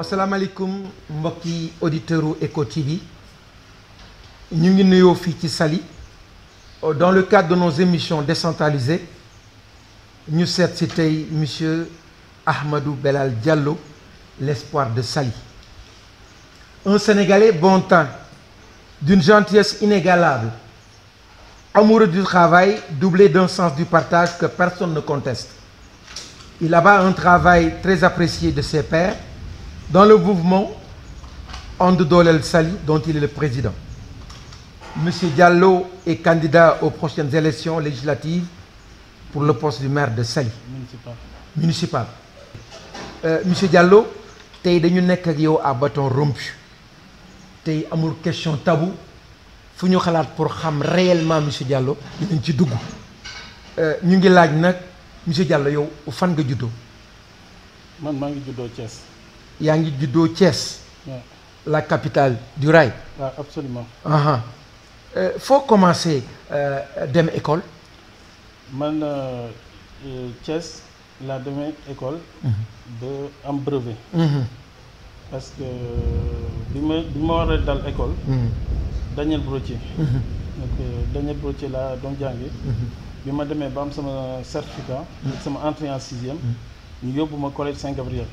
asalaamaaleykum mbokki auditeurs u Eco TV ñu ngi nuyoo fii ci Saly dans le cadre de nos émissions décentralisées ñu seet si tey monsieur Ahmadou Belal Diallo l'espoir de Saly, un Sénégalais bon temps, d'une gentillesse inégalable, amoureux du travail, doublé d'un sens du partage que personne ne conteste. Il abat un travail très apprécié de ses pairs dans le mouvement And Doolel Saly dont il est le président. Monsieur Diallo est candidat aux prochaines élections législatives pour le poste du maire de Saly. Municipal. Monsieur Diallo, tey dañu nekk ak yow à bâton rompu. Tey amul question tabou fu ñu xalaat pour xam réellement monsieur Diallo dinañ ci dugg. ñu ngi laaj nag monsieur Diallo yow fan nga juddoo. man maa ngi juddoo Thiès. yaa ngi juddoo Thiès. la capitale du rail. waaw absolument. foo commencé dem école. man Thiès laa demee école. ba am brevet. parce que bi ma war a dal école. Daniel Brottier. donc Daniel Brottier laa doon jàngi. bi ma demee ba am sama certificat. ak sama entrée en sixième. ñu yóbbu ma collège Saint-Gabriel.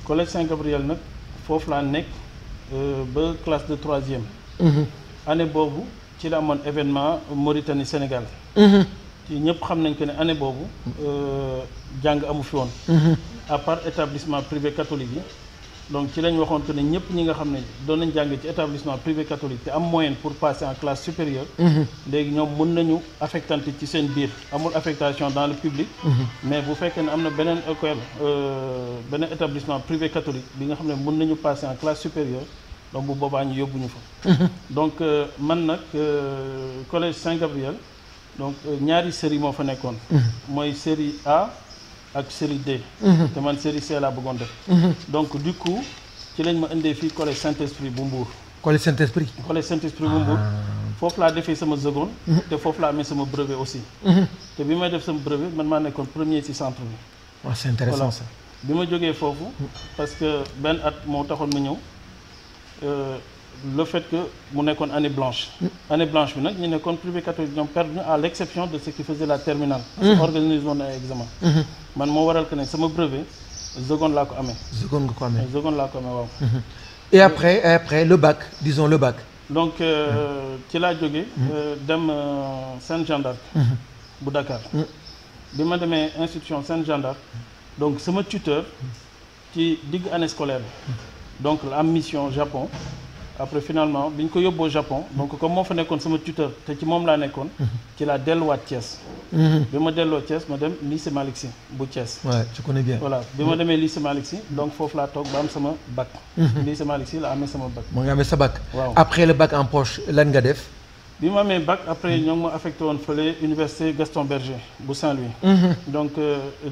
collège Saint-Gabriel nag foofu laa nekk ba classe de troisième. année boobu ci la amoon événement Mauritanie Sénégal. ci ñëpp xam nañ que ne année boobu jàng amu fi woon. à part établissement privé catholique yi. donc ci lañ waxoon que ne ñëpp ñi nga xam ne doon nañ jàng ci établissement privé catholique te am moyenne pour passer en classe supérieure. léegi ñoom mën nañu affectante ci seen biir amul affectation dans le public. mais bu fekkee ne am na beneen école beneen établissement privé catholique bi nga xam ne mën nañu passer en classe supérieure donc bu boobaa ñu yóbbuñu fa. donc man nag collège Saint-Gabriel donc ñaari série moo fa nekkoon. mooy série A ak série D. te man série C laa bëggoon def. donc du coup ci lañ ma indee fii collège Saint-Esprit bu Mbour. collège Saint-Esprit. collège Saint-Esprit bu Mbour. foofu laa defee sama seconde. te foofu laa amee sama brevet aussi. te bi may def sama brevet man maa nekkoon premier ci centre bi. waaw c'est intéressant ça. bi ma jógee foofu. parce que benn at moo taxoon ma ñëw. le fait que mu nekkoon année blanche. année blanche bi nag ñu nekkoon privé catholique ñoom perdu à l'exception de ceux qui faisaient la terminale. parce que organisé woon ay examen. man moo waral que ne sama brevet seconde laa ko amee. seconde nga ko amee. seconde laa ko amee waaw. et après le bac disons le bac. donc ci laa jógee. dem Sainte-Jeanne d'Arc. bu Dakar. bi ma demee institution Sainte-Jeanne d'Arc donc sama tuteur ci digg année scolaire bi donc la am mission Japon. après finalement bi ñu ko yóbboo Japon donc comme moo fa nekkoon sama tuteur te ci moom laa nekkoon. ci laa delluwaat Thiès. bi ma delloo Thiès ma dem lycée Malick Sy bu Thiès. ouais tu connais bien. voilà bi ma demee lycée Malick Sy donc foofu laa toog ba am sama bac. lycée Malick Sy la amee sama bac. moo nga amee sa bac. waaw après le bac en poche lan nga def. bi ma amee bac après ñoo ngi ma affecté woon fële université Gaston Berger bu Saint-Louis. donc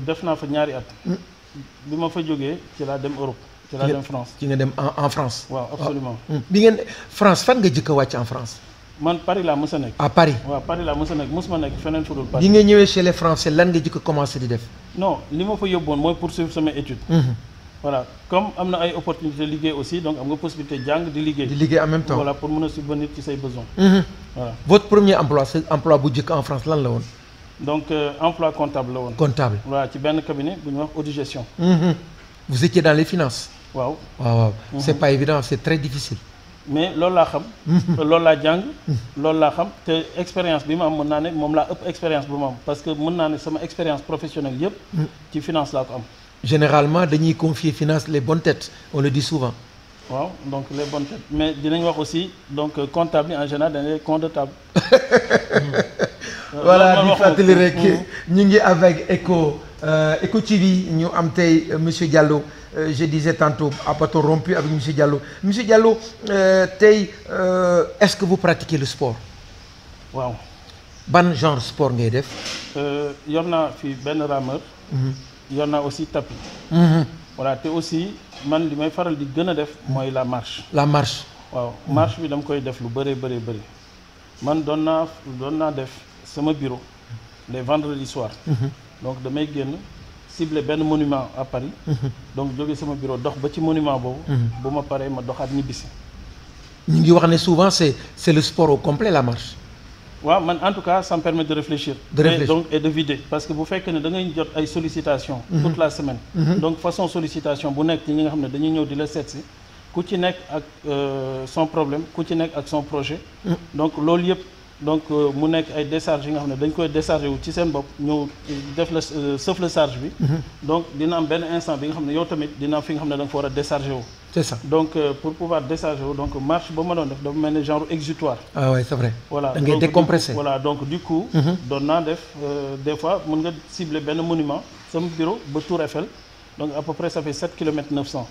def naa fa ñaari at. bi ma fa jógee ci laa dem Europe. ci laa dem France ci nga dem en France. waaw absolument. bi ngeen France fan nga jëkk a wàcc en France. man Paris laa mës a nekk. à Paris. waaw Paris laa mës a nekk mosuma nekk feneen fu dul Paris. bi nga ñëwee chez les Français lan nga jëkk a commencé di def. non li ma fa yóbboon mooy poursuivre sama étude. voilà comme am na ay opportunité liggéey aussi donc am nga possibilité jàng di liggéey. di liggéey en même temps voilà pour mën a subvenir ci say besoins. voilà votre premier emploi c'est emploi bu jëkk en France lan la woon. donc emploi comptable la woon. comptable. voilà ci benn cabinet bu ñuy wax audit gestion. vous étiez dans les finances. waaw waaw c'est pas évident c'est très difficile. mais loolu laa xam. loolu laa jàng. loolu laa xam te expérience bi ma am mën naa ne moom laa ëpp expérience bu ma am parce que mën naa ne sama expérience professionnelle yëpp. ci finance laa ko am. généralement dañuy confier finance les bonnes têtes on le dit souvent. waaw donc les bonnes têtes mais dinañ wax aussi donc comptable yi en général dañ lay compte de table. voilà di fàttali rek ñu ngi avec Eco TV ñu am tey monsieur Diallo je disais tantôt à bâton rompu avec monsieur Diallo tey est-ce que vous pratiquez le sport. waaw. ban genre sport ngay def. yor naa fi benn rameur. yor naa aussi tapis. voilà te aussi man li may faral di gën a def mooy la marche. la marche. waaw marche bi dama koy def lu bëree bëri man doon naa def sama bureau les vendredis soirs. donc damay génn ciblé benn monument à Paris. donc jóge sama bureau dox ba ci monument boobu. bu ma paree ma doxaat ñibbisi. ñu ngi wax ne souvent c'est le sport au complet la marche. waaw man en tout cas ça me permet de réfléchir. Donc et de vider parce que bu fekkee ne da ngay jot ay sollicitations. toute la semaine. donc façon sollicitation bu nekk ci ñi nga xam ne dañuy ñëw di la seet si ku ci nekk ak son problème ku ci nekk ak son projet. donc loolu yëpp donc mu nekk ay décharges yi nga xam ne dañ koy décharger wu ci seen bopp ñëw def la sauf la charge bi. donc dina am benn instant bi nga xam ne yow tamit dina am fi nga xam ne da nga fa war a décharger wu. C'est ça. Donc pour pouvoir décharger donc marche ba ma doon def dafa mel ne genre exutoire. Ah ouais, c'est vrai. Voilà da ngay décompresser. Voilà donc du coup. doon naa def des fois mën nga cibler benn monument sama bureau ba Tour Eiffel donc à peu près ça fait 7 km 900.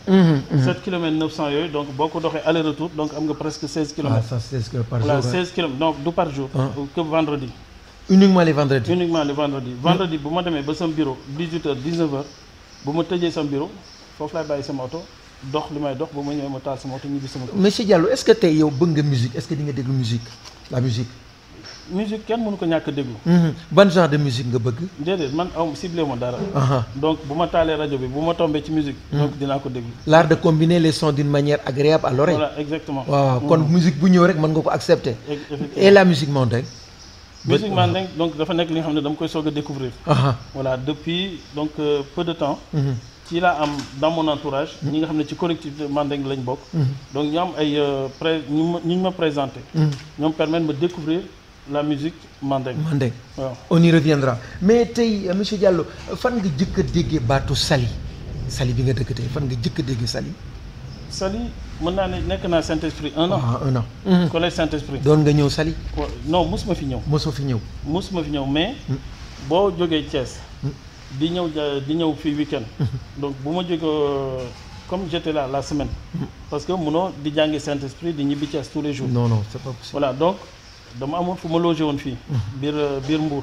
7 km 900 yooyu donc boo ko doxee aller retour donc am nga presque 16 km. Ah ça 16 km par jour. Voilà 16 km donc du par jour. que vendredi. Uniquement les vendredis. Uniquement les vendredis. Vendredi bu ma demee ba sama bureau 18h 19h bu ma tëjee sama bureau foofu laay bàyyi sama oto. dox li may dox ba ma ñëwee ma taal sama oto ñibbi sama kër. Monsieur Diallo est-ce que tey yow bëgg nga musique est-ce que di nga déglu musique la musique. musique kenn mënu ko ñàkk a déglu. ban genre de musique nga bëgg. déedéet man aw ciblé ma dara. donc bu ma taalee rajo bi bu ma tombé ci musique. donc dinaa ko déglu. l'art de combiner les sons d'une manière agréable à l'oreille. Voilà exactement. waaw kon musique bu ñëw rek mën nga ko accepter. et la musique mondaine. musique mondaine donc dafa nekk li nga xam ne dama koy soog a découvrir. voilà depuis donc peu de temps. ci laa am dans mon entourage ñi nga xam ne ci collectivité mandeng lañ bokk. donc ñu am ay ñu ma présenté. ñoom permettre ma découvrir la musique mandeng. mandeng waaw on y reviendra mais tey monsieur Diallo fan nga jëkk a déggee baatu Saly Saly bi nga dëkk tey fan nga jëkk a déggee Saly. Saly mën naa ne nekk naa Saint-Esprit un an. un an. collège Saint-Esprit. doon nga ñëw Saly. non mosuma fi ñëw. mosoo fi ñëw. mosuma fi ñëw mais. boo jógee Thiès. di ñëw fii week-end. donc bu ma jógee comme j'étais là la semaine. parce que munoo di jàngi Saint-Esprit di ñibbi Thiès tous les jours. non non c'est pas possible. voilà donc dama amoon fu ma logé woon fii. biir Mbour.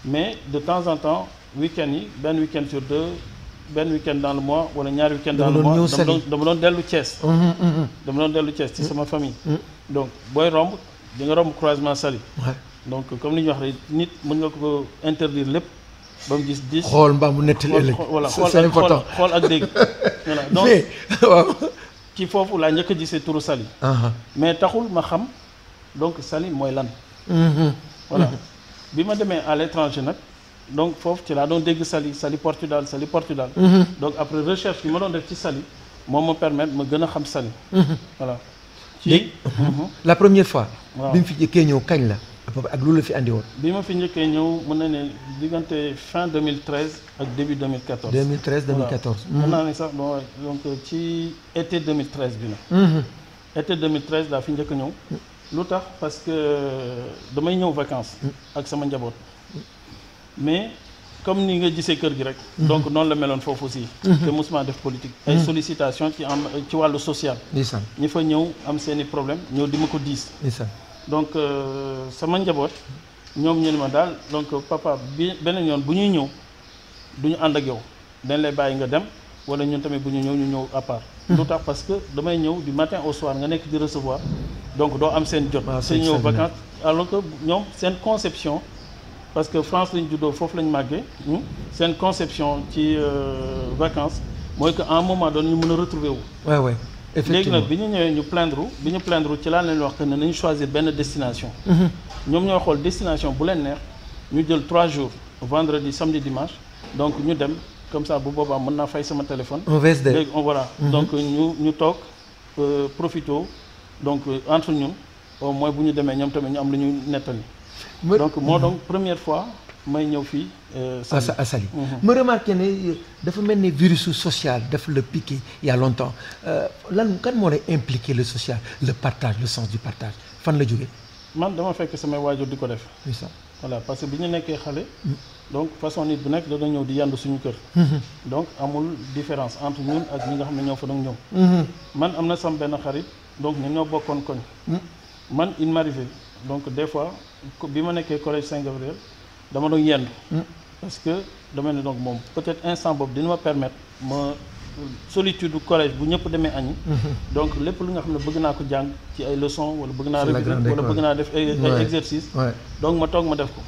mais de temps en temps week-end yi benn week-end sur deux benn week-end dans le mois wala ñaari week-end dans le mois dama doon dellu Thiès. dama doon dellu Thiès ci sama famille. donc booy romb di nga romb croisement Saly. donc comme li ñuy wax rek nit mën nga ko interdire lépp. ba mu gis 10 xool mbaa mu nettali ëllëg. voilà c'est important xool ak dégg. voilà donc waaw. ci foofu laa njëkk a gisee turu Saly. mais taxul ma xam donc Saly mooy lan. voilà bi ma demee à l'étranger nag donc foofu ci laa doon dégg Saly Portudal. donc après recherche bi ma doon def ci Saly moom ma permettre ma gën a xam Saly. voilà ci la première fois. waaw bi mu fi jëkkee ñëw kañ la. ak lu la fi andi woon. bi ma fi njëkkee ñëw mën na ne diggante fin 2013 ak début 2014. 2013 2014. mën naa ne sax bon donc ci été 2013 bi la. été 2013 laa fi njëkk a ñëw. lu tax parce que damay ñëw vacances. ak sama njaboot. mais comme ni nga gisee kër gi rek. donc noonu la meloon foofu aussi. te mosuma def politique. ay sollicitations ci wàllu social. ndeysaan ñi fa ñëw am seeni problème ñëw di ma ko diis. ndeysaan donc sama njaboot ñoom ñu ne ma daal donc papa bi beneen yoon bu ñuy ñëw du ñu ànd ak yow dañ lay bàyyi nga dem wala ñun tamit bu ñu ñëw à part. lu tax parce que damay ñëw du matin au soir nga nekk di recevoir donc doo am seen jot. seen ñëw vacances alors que ñoom seen conception parce que France lañ juddoo foofu lañ màggee seen conception ci vacances mooy que à un moment donné ñu mën a retrouver wu. waaw léegi nag bi ñu ñëwee ñu plaindre ci laa leen wax que ne nañu choisir benn destination. ñoom ñoo xool destination bu leen neex ñu jël 3 jours vendredi samedi dimanche donc ñu dem comme ça bu boobaa mën naa fay sama téléphone. on VSD léegi voilà. donc ñu toog profito donc entre ñun au moins bu ñu demee ñoom tamit ñu am lu ñu nettali. donc moo donc première fois may ñëw fii. à Saly. ma remarqué ne dafa mel ni virus social dafa la piqué il y a longtemps kan moo lay impliqué le social le partage le sens du partage fan la jógee. man dama fekk samay waajur di ko def. voilà parce que bi ñu nekkee xale. donc façon nit bu nekk da ñëw di yandu suñu kër. donc amul différence entre ñun ak ñi nga xam ne ñoo fa doon ñëw. man am na sam benn xarit donc ñun ñoo bokkoon koñ. man il m'arrivait donc des fois bi ma nekkee collège Saint-Gabriel dama doon yendu. parce que dama ne donc moom peut-être instant boobu dina ma permettre ma solitude du collège bu ñëpp demee añi. donc lépp lu nga xam ne bëgg naa ko jàng ci ay leçons wala bëgg naa réviser wala bëgg naa def ay exercice donc ma toog ma def ko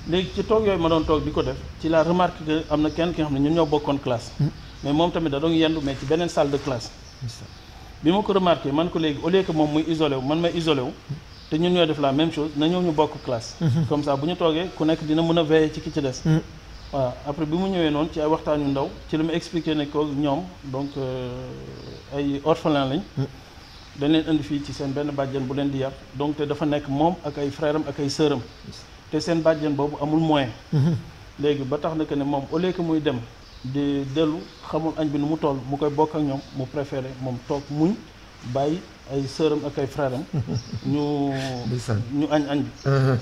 léegi ci toog yooyu ma doon toog di ko def ci la remarque que am na kenn ki nga xam ne ñun ñoo bokkoon classe mais moom tamit da doon yendu mais ci beneen salle de classe bi ma ko remarqué man ko léegi au lieu que moom muy isolé wu man may isolé wu te ñun ñoo def la même chose na ñëw ñu bokk classe comme ça bu ñu toogee ku nekk dina mën a veiller ci ki ci des voilà après bi mu ñëwee noonu ci ay waxtaan yu ndaw ci la ma expliqué ne ko ñoom donc ay orphelin lañ dañ leen indi fii ci seen benn bàjjen bu leen di yar donc te dafa nekk moom ak ay frère am ak ay sœur am te seen bàjjen boobu amul moyen léegi ba tax na que ne moom au lieu que muy dem di dellu xamul añ bi nu mu toll mu koy bokk ak ñoom mu préféré moom toog muñ bàyyi ay sœur am ak ay frère am ñu añ bi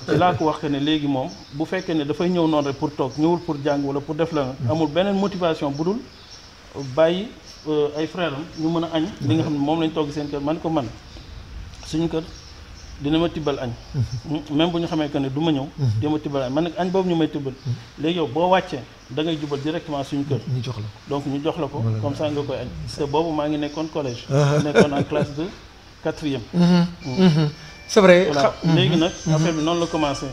ci laa ko wax que ne léegi moom bu fekkee ne dafay ñëw noonu rek pour toog ñëwul pour jàng wala pour def la amul beneen motivation bu dul bàyyi ay frère am ñu mën a añ li nga xam ne moom lañ togg seen kër man ko man suñu kër dina ma tibbal añ même bu ñu xamee que ne du ma ñëw dina ma tibbal añ man nag añ boobu ñu may tibbal léegi yow boo wàccee da ngay jubal directement suñu kër ñu jox la ko donc ñu jox la ko comme ça nga koy añ te boobu maa ngi nekkoon collège nekkoon en classe de 4e c'est vrai voilà léegi nag affaire bi noonu la commencé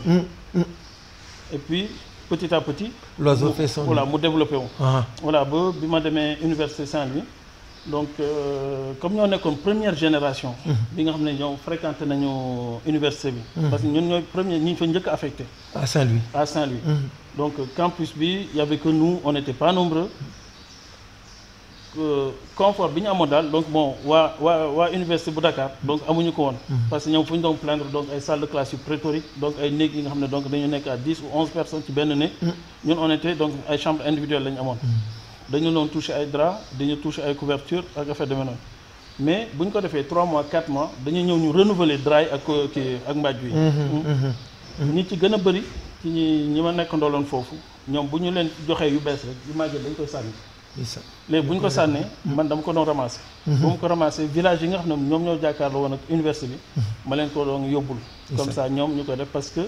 et puis petit à petit l'oiseau fait son voilà mu développé wu voilà ba bi ma demee université Saint-Louis donc comme ñoo nekkoon première génération bi nga xam ne ñoo fréquenté nañu université bi parce que ñun ñooy premier ñi fa njëkk affecté à Saint-Louis donc campus bi y avait que nous on n'était pas nombreux confort bi ñu amoon daal donc bon waa université bu Dakar donc amuñu ko woon parce que ñoom fu ñu doon plaindre donc ay salle de classe yu pléthorique donc ay néeg yi nga xam ne donc dañu nekk à 10 ou 11 personnes ci benn néeg ñun on était donc ay chambres individuelles la ñu amoon dañu doon toucher ay draps dañu toucher ay couverture ak affaire demee noonu mais bu ñu ko defee 3 mois 4 mois dañuy ñëw ñu renouveler draps yi ak kii ak mbàjj yi ñi ci gën a bëri ci ñi ma nekk ndooloon foofu ñoom bu ñu leen joxee yu bees rek yu màggee dañ koy sànni léegi bu ñu ko sànnee man dama ko doon ramasser bu mu ko ramasser village yi nga xam ne ñoom ñoo jàkkaarloo woon ak université bi ma leen ko doon yóbbul comme ça ñoom ñu koy def parce que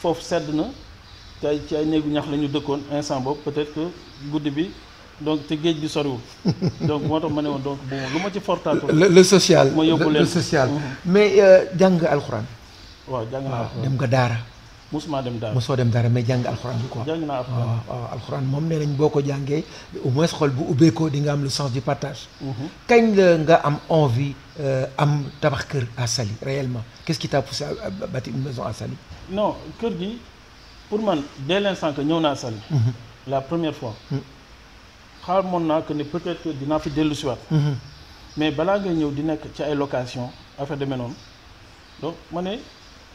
foofu sedd na te ci ay néegu ñax la ñu dëkkoon instant boobu peut-être que guddi bi donc te géej bi soriwul donc moo tax ma ne woon donc bon lu ma ci fortaatu le social ma yóbbu leen le social mais jàng alxuraan waaw jàng naa alxuraan dem nga daara musuma dem daara mosoo dem daara mais jàng alxuraan bi quoi jàng naa alxuraan waaw alxuraan moom nee nañ boo ko jàngee au moins xol bu ubbeekoo di nga am le sens du partage kañ la nga am envie am tabax kër à Saly réellement qu'est-ce qui t'a poussé à bâtir une maison à Saly non kër gi pour man dès l'instant que ñëw naa Saly la première fois xamoon naa que ne peut-être que dinaa fi dellu siwaat mais balaa ngay ñëw di nekk ci ay location affaire demee noonu donc ma ne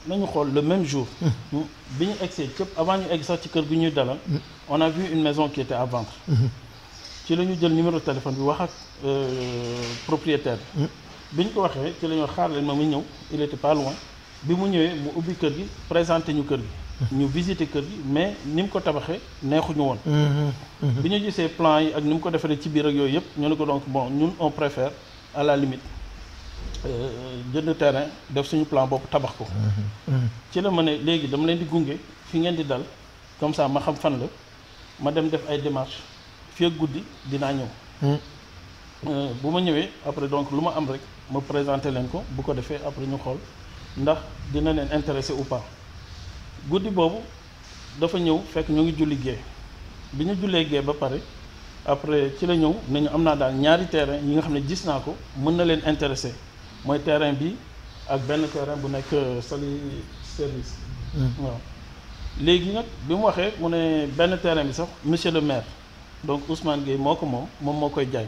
nañu xool le même jour bi ñu egsee cëpp avant ñu egg sax ci kër gi ñuy dalal on a vu une maison qui était à vendre ci la ñu jël numéro de téléphone bi wax ak propriétaire bi ñu ko waxee ci la ñu xaar leen ma muy ñëw il était pas loin bi mu ñëwee mu ubbi kër gi présenté ñu kër gi ñu visité kër gi mais ni mu ko tabaxee neexuñu woon bi ñu gisee plan yi ak ni mu ko defaree ci biir ak yooyu yëpp ñu ne ko donc bon ñun on préfère à la limite jënd terrain def suñu plan boobu tabax ko ci la ma ne léegi dama leen di gunge fi ngeen di dal comme ça ma xam fan la ma dem def ay démarches fii ak guddi dinaa ñëw bu ma ñëwee après donc lu ma am rek ma présenté leen ko bu ko defee après ñu xool ndax dina leen intéressé ou pas guddi boobu dafa ñëw fekk ñu ngi julli gée bi ñu jullee gée ba pare après ci la ñëw nañu am naa daal ñaari terrain yi nga xam ne gis naa ko mën na leen intéressé mooy terrain bi ak benn terrain bu nekk Saly service waaw léegi nag bi mu waxee mu ne benn terrain bi sax monsieur le maire donc Ousmane Gueye moo ko moom moo koy jaay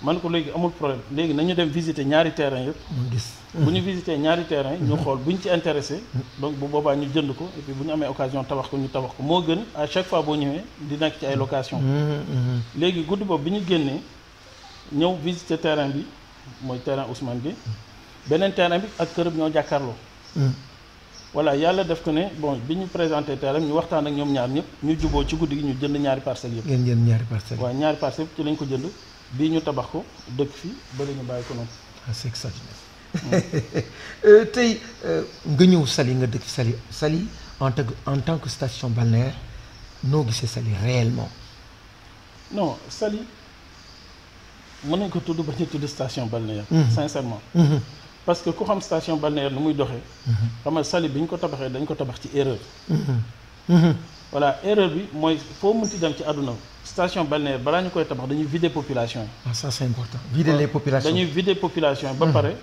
man ko léegi amul problème léegi nañu dem visiter ñaari terrain yëpp bu ñu visiter ñaari terrain ñu xool bu ñu ci intéressé donc bu boobaa ñu jënd ko et puis bu ñu amee occasion tabax ko ñu tabax ko moo gën à chaque fois boo ñëwee di nekk ci ay location léegi guddi boobu bi ñu génnee ñëw visiter terrain bi mooy terrain Ousmane Gueye beneen terrain bi ak kërëb ñoo jàkkaarloo voilà yàlla def ko ne bon bi ñu présenté terrain ñu waxtaan ak ñoom ñaar ñëpp ñu juboo ci guddi gi ñu jënd ñaari parcelles yëpp ngeen jënd ñaari parcelles waaw ñaari parcelles yëpp ci lañ ko jënd bii ñu tabax ko dëkk fii ba la ñu bàyyi ko noonu c'est extraordinaire tey nga ñëw Saly nga dëkk Saly en tant que station balnéaire noo gisee Saly réellement non Saly mën nañ ko tudd ba ñu tudd station balnéaire sincèrement parce que ku xam station balnéaire nu muy doxee xam nga Saly bi ñu ko tabaxee dañ ko tabax ci erreur voilà erreur bi mooy foo mënti dem ci àdduna station balnéaire balaa ñu koy tabax dañuy vider population yi. Ah, ça c'est important. Vider les populations. dañuy vider population yi ba pare.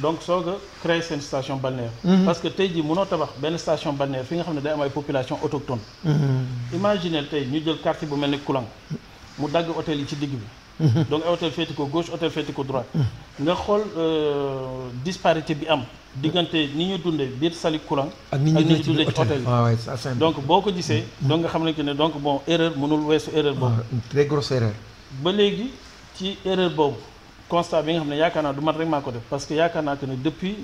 donc soog a créer seen station balnéaire. parce que tey jii mënoo tabax benn station balnéaire fi nga xam ne day am ay population autochtone. imaginez tey ñu jël quartier bu mel ni Koulang mu dagg hôtel yi ci digg bi. donc ay hôtel féeti ko gauche hôtel féeti ko droite. nga xool disparité bi am. diggante ni ñu dundee biir Saly Koulang ak ni ñu dundee ci hôtel yi. donc boo ko gisee. donc nga xam ne que ne donc bon erreur mënul weesu erreur boobu. une très grosse erreur. ba léegi ci erreur boobu constat bi nga xam ne yaakaar naa du man rek maa ko def parce que yaakaar naa que ne depuis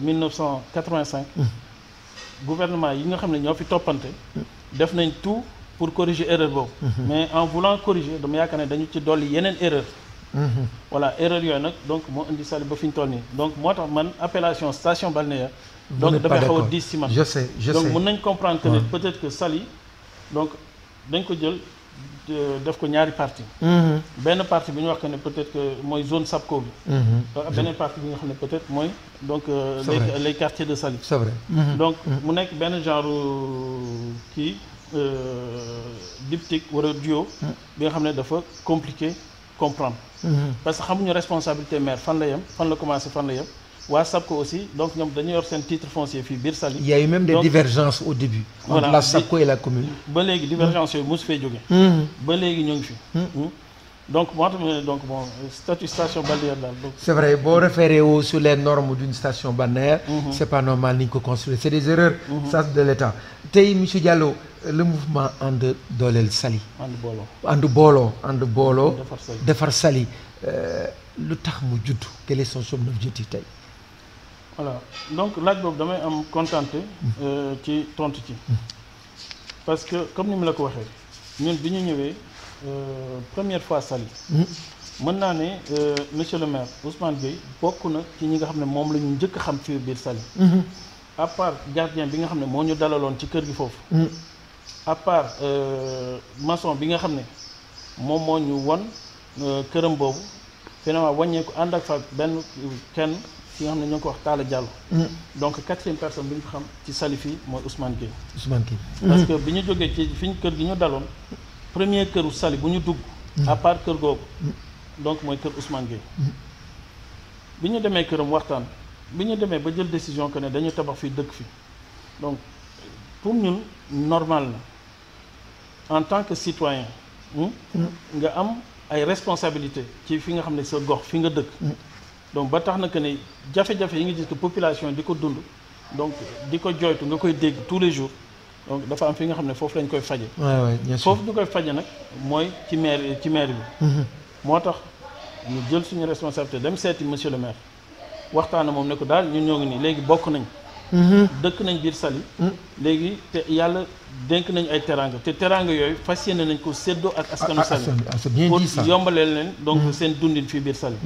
1985. gouvernement yi nga xam ne ñoo fi toppante. def nañ tout pour corriger erreur boobu. mais en voulant corriger dama yaakaar ne dañu ci dolli yeneen erreur. voilà erreur yooyu nag donc moo indi Saly ba fi ñu toll nii donc moo tax man appellation station balnéaire. donc dafay xaw a diis ci man. je sais donc mën nañ comprendre que peut-être que Saly donc dañ ko jël def ko ñaari partie benn partie bi ñu wax que ne peut-être que mooy zone SAPCO bi. beneen partie bi nga xam ne peut-être mooy donc les quartiers de Saly. c'est vrai. donc mu nekk benn genre kii diptyque wala duo bi nga xam ne dafa compliqué comprendre. parce que xamuñu responsabilité maire fan la yem fan la commencé fan la yem waa SAPCO aussi donc ñoom dañu yor seen titre foncier fii biir Saly. Il y a eu même des divergences au début. Entre la SAPCO et la commune. ba léegi divergence yooyu mosu fee jóge. ba léegi ñu ngi fi. donc moo tax donc bon statut station balnéaire daal. c'est vrai boo référé sur les normes d'une station balnéaire. c'est pas normal ni ñu ko construire c'est des erreurs. ça de l'État tey monsieur Diallo le mouvement ànd dooleel Saly. ànd booloo. defar Saly lu tax mu judd quel est son objectif tey. voilà donc laaj boobu damay am contenté ci tontu ci. parce que comme ni mu la ko waxee ñun bi ñu ñëwee. première fois Saly mën naa ne monsieur le maire Ousmane Gueye bokk na ci ñi nga xam ne moom la ñu njëkk a xam fii biir Saly. à part gardien bi nga xam ne moo ñu dalaloon ci kër gi foofu. à part maçon bi nga xam ne moom moo ñu won këram boobu finalement wàññeeku ànd ak fa benn kenn ki nga xam ne ñoo ko wax Talla Diallo. donc quatrième personne bi ñu ko xam ci Saly fii mooy Ousmane Gueye. parce que bi ñu jógee ci fi kër gi ñu daloon. premier këru Saly bu ñu dugg. à part kër googu. donc mooy kër Ousmane Gueye. bi ñu demee këram waxtaan bi ñu demee ba jël décision que ne dañu tabax fii dëkk fi donc pour ñun normal na en tant que citoyen. nga am ay responsabilités ci fi nga xam ne sa gox fi nga dëkk. donc ba tax na que ne jafe-jafe yi nga gis que population di ko dund donc di ko jooytu nga koy dégg tous les jours. donc dafa am fi nga xam ne foofu lañ koy faje foofu ñu koy faje nag mooy ci maire bi. moo tax ñu jël suñu responsabilité dem seeti monsieur le maire waxtaan moom ne ko daal ñun ñoo ngi nii léegi bokk nañ. dëkk nañ biir Saly. léegi te yàlla dénk nañ ay teraanga te teraanga yooyu fas yéene nañ ko séddoo ak askanu Saly pour yombaleel leen donc seen dundin fii biir Saly.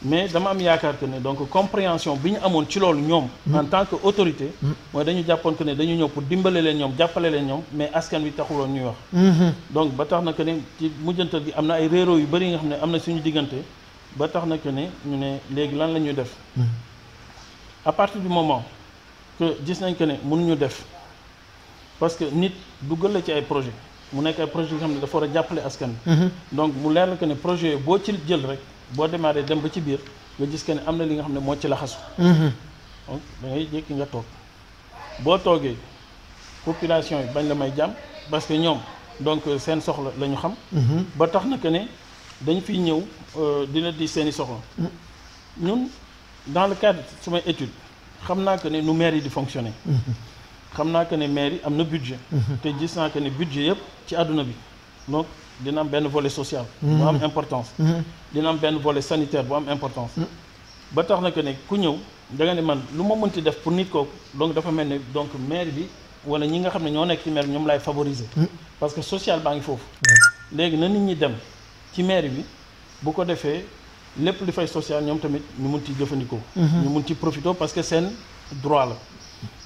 mais dama am yaakaar que ne donc compréhension bi ñu amoon ci loolu ñoom. en tant que autorité. mooy dañu jàppoon que ne dañu ñëw pour dimbale leen ñoom jàppale leen ñoom mais askan wi taxuloon ñuy wax. donc ba tax na que ne ci mujjantal gi am na ay réeróo yu bëri yi nga xam ne am na suñu diggante ba tax na que ne ñu ne léegi lan la ñuy def. à partir du moment que gis nañ que ne mënuñu def parce que nit duggal la ci ay projet mu nekk ay projet yi nga xam ne dafa war a jàppale askan wi. donc mu leer la que ne projet yooyu boo ci jël rek. boo démarré dem ba ci biir nga gis que ne am na li nga xam ne moo ci laxasu. donc da ngay jékki nga toog boo toogee population yi bañ la may jàmm parce que ñoom donc seen soxla la ñu xam. ba tax na que ne dañ fiy ñëw dina di seen i soxla. ñun dans le cadre sumay étude xam naa que ne nu maire yi di fonctionner. xam naa que ne maire yi am na budget. te gis naa que ne budget yëpp ci àdduna bi donc. dina am benn volet social bu am importance dina am benn volet sanitaire bu am importance ba tax na que ne ku ñëw da nga ne man lu ma mënti def pour nit kooku donc dafa mel ne donc maire bi wala ñi nga xam ne ñoo nekk ci maire ñoom laay favoriser parce que social baa ngi foofu léegi na nit ñi dem ci maire bi bu ko defee lépp li fay social ñoom tamit ñu mun ci jëfandikoo ñu mun ci profité parce que seen droit la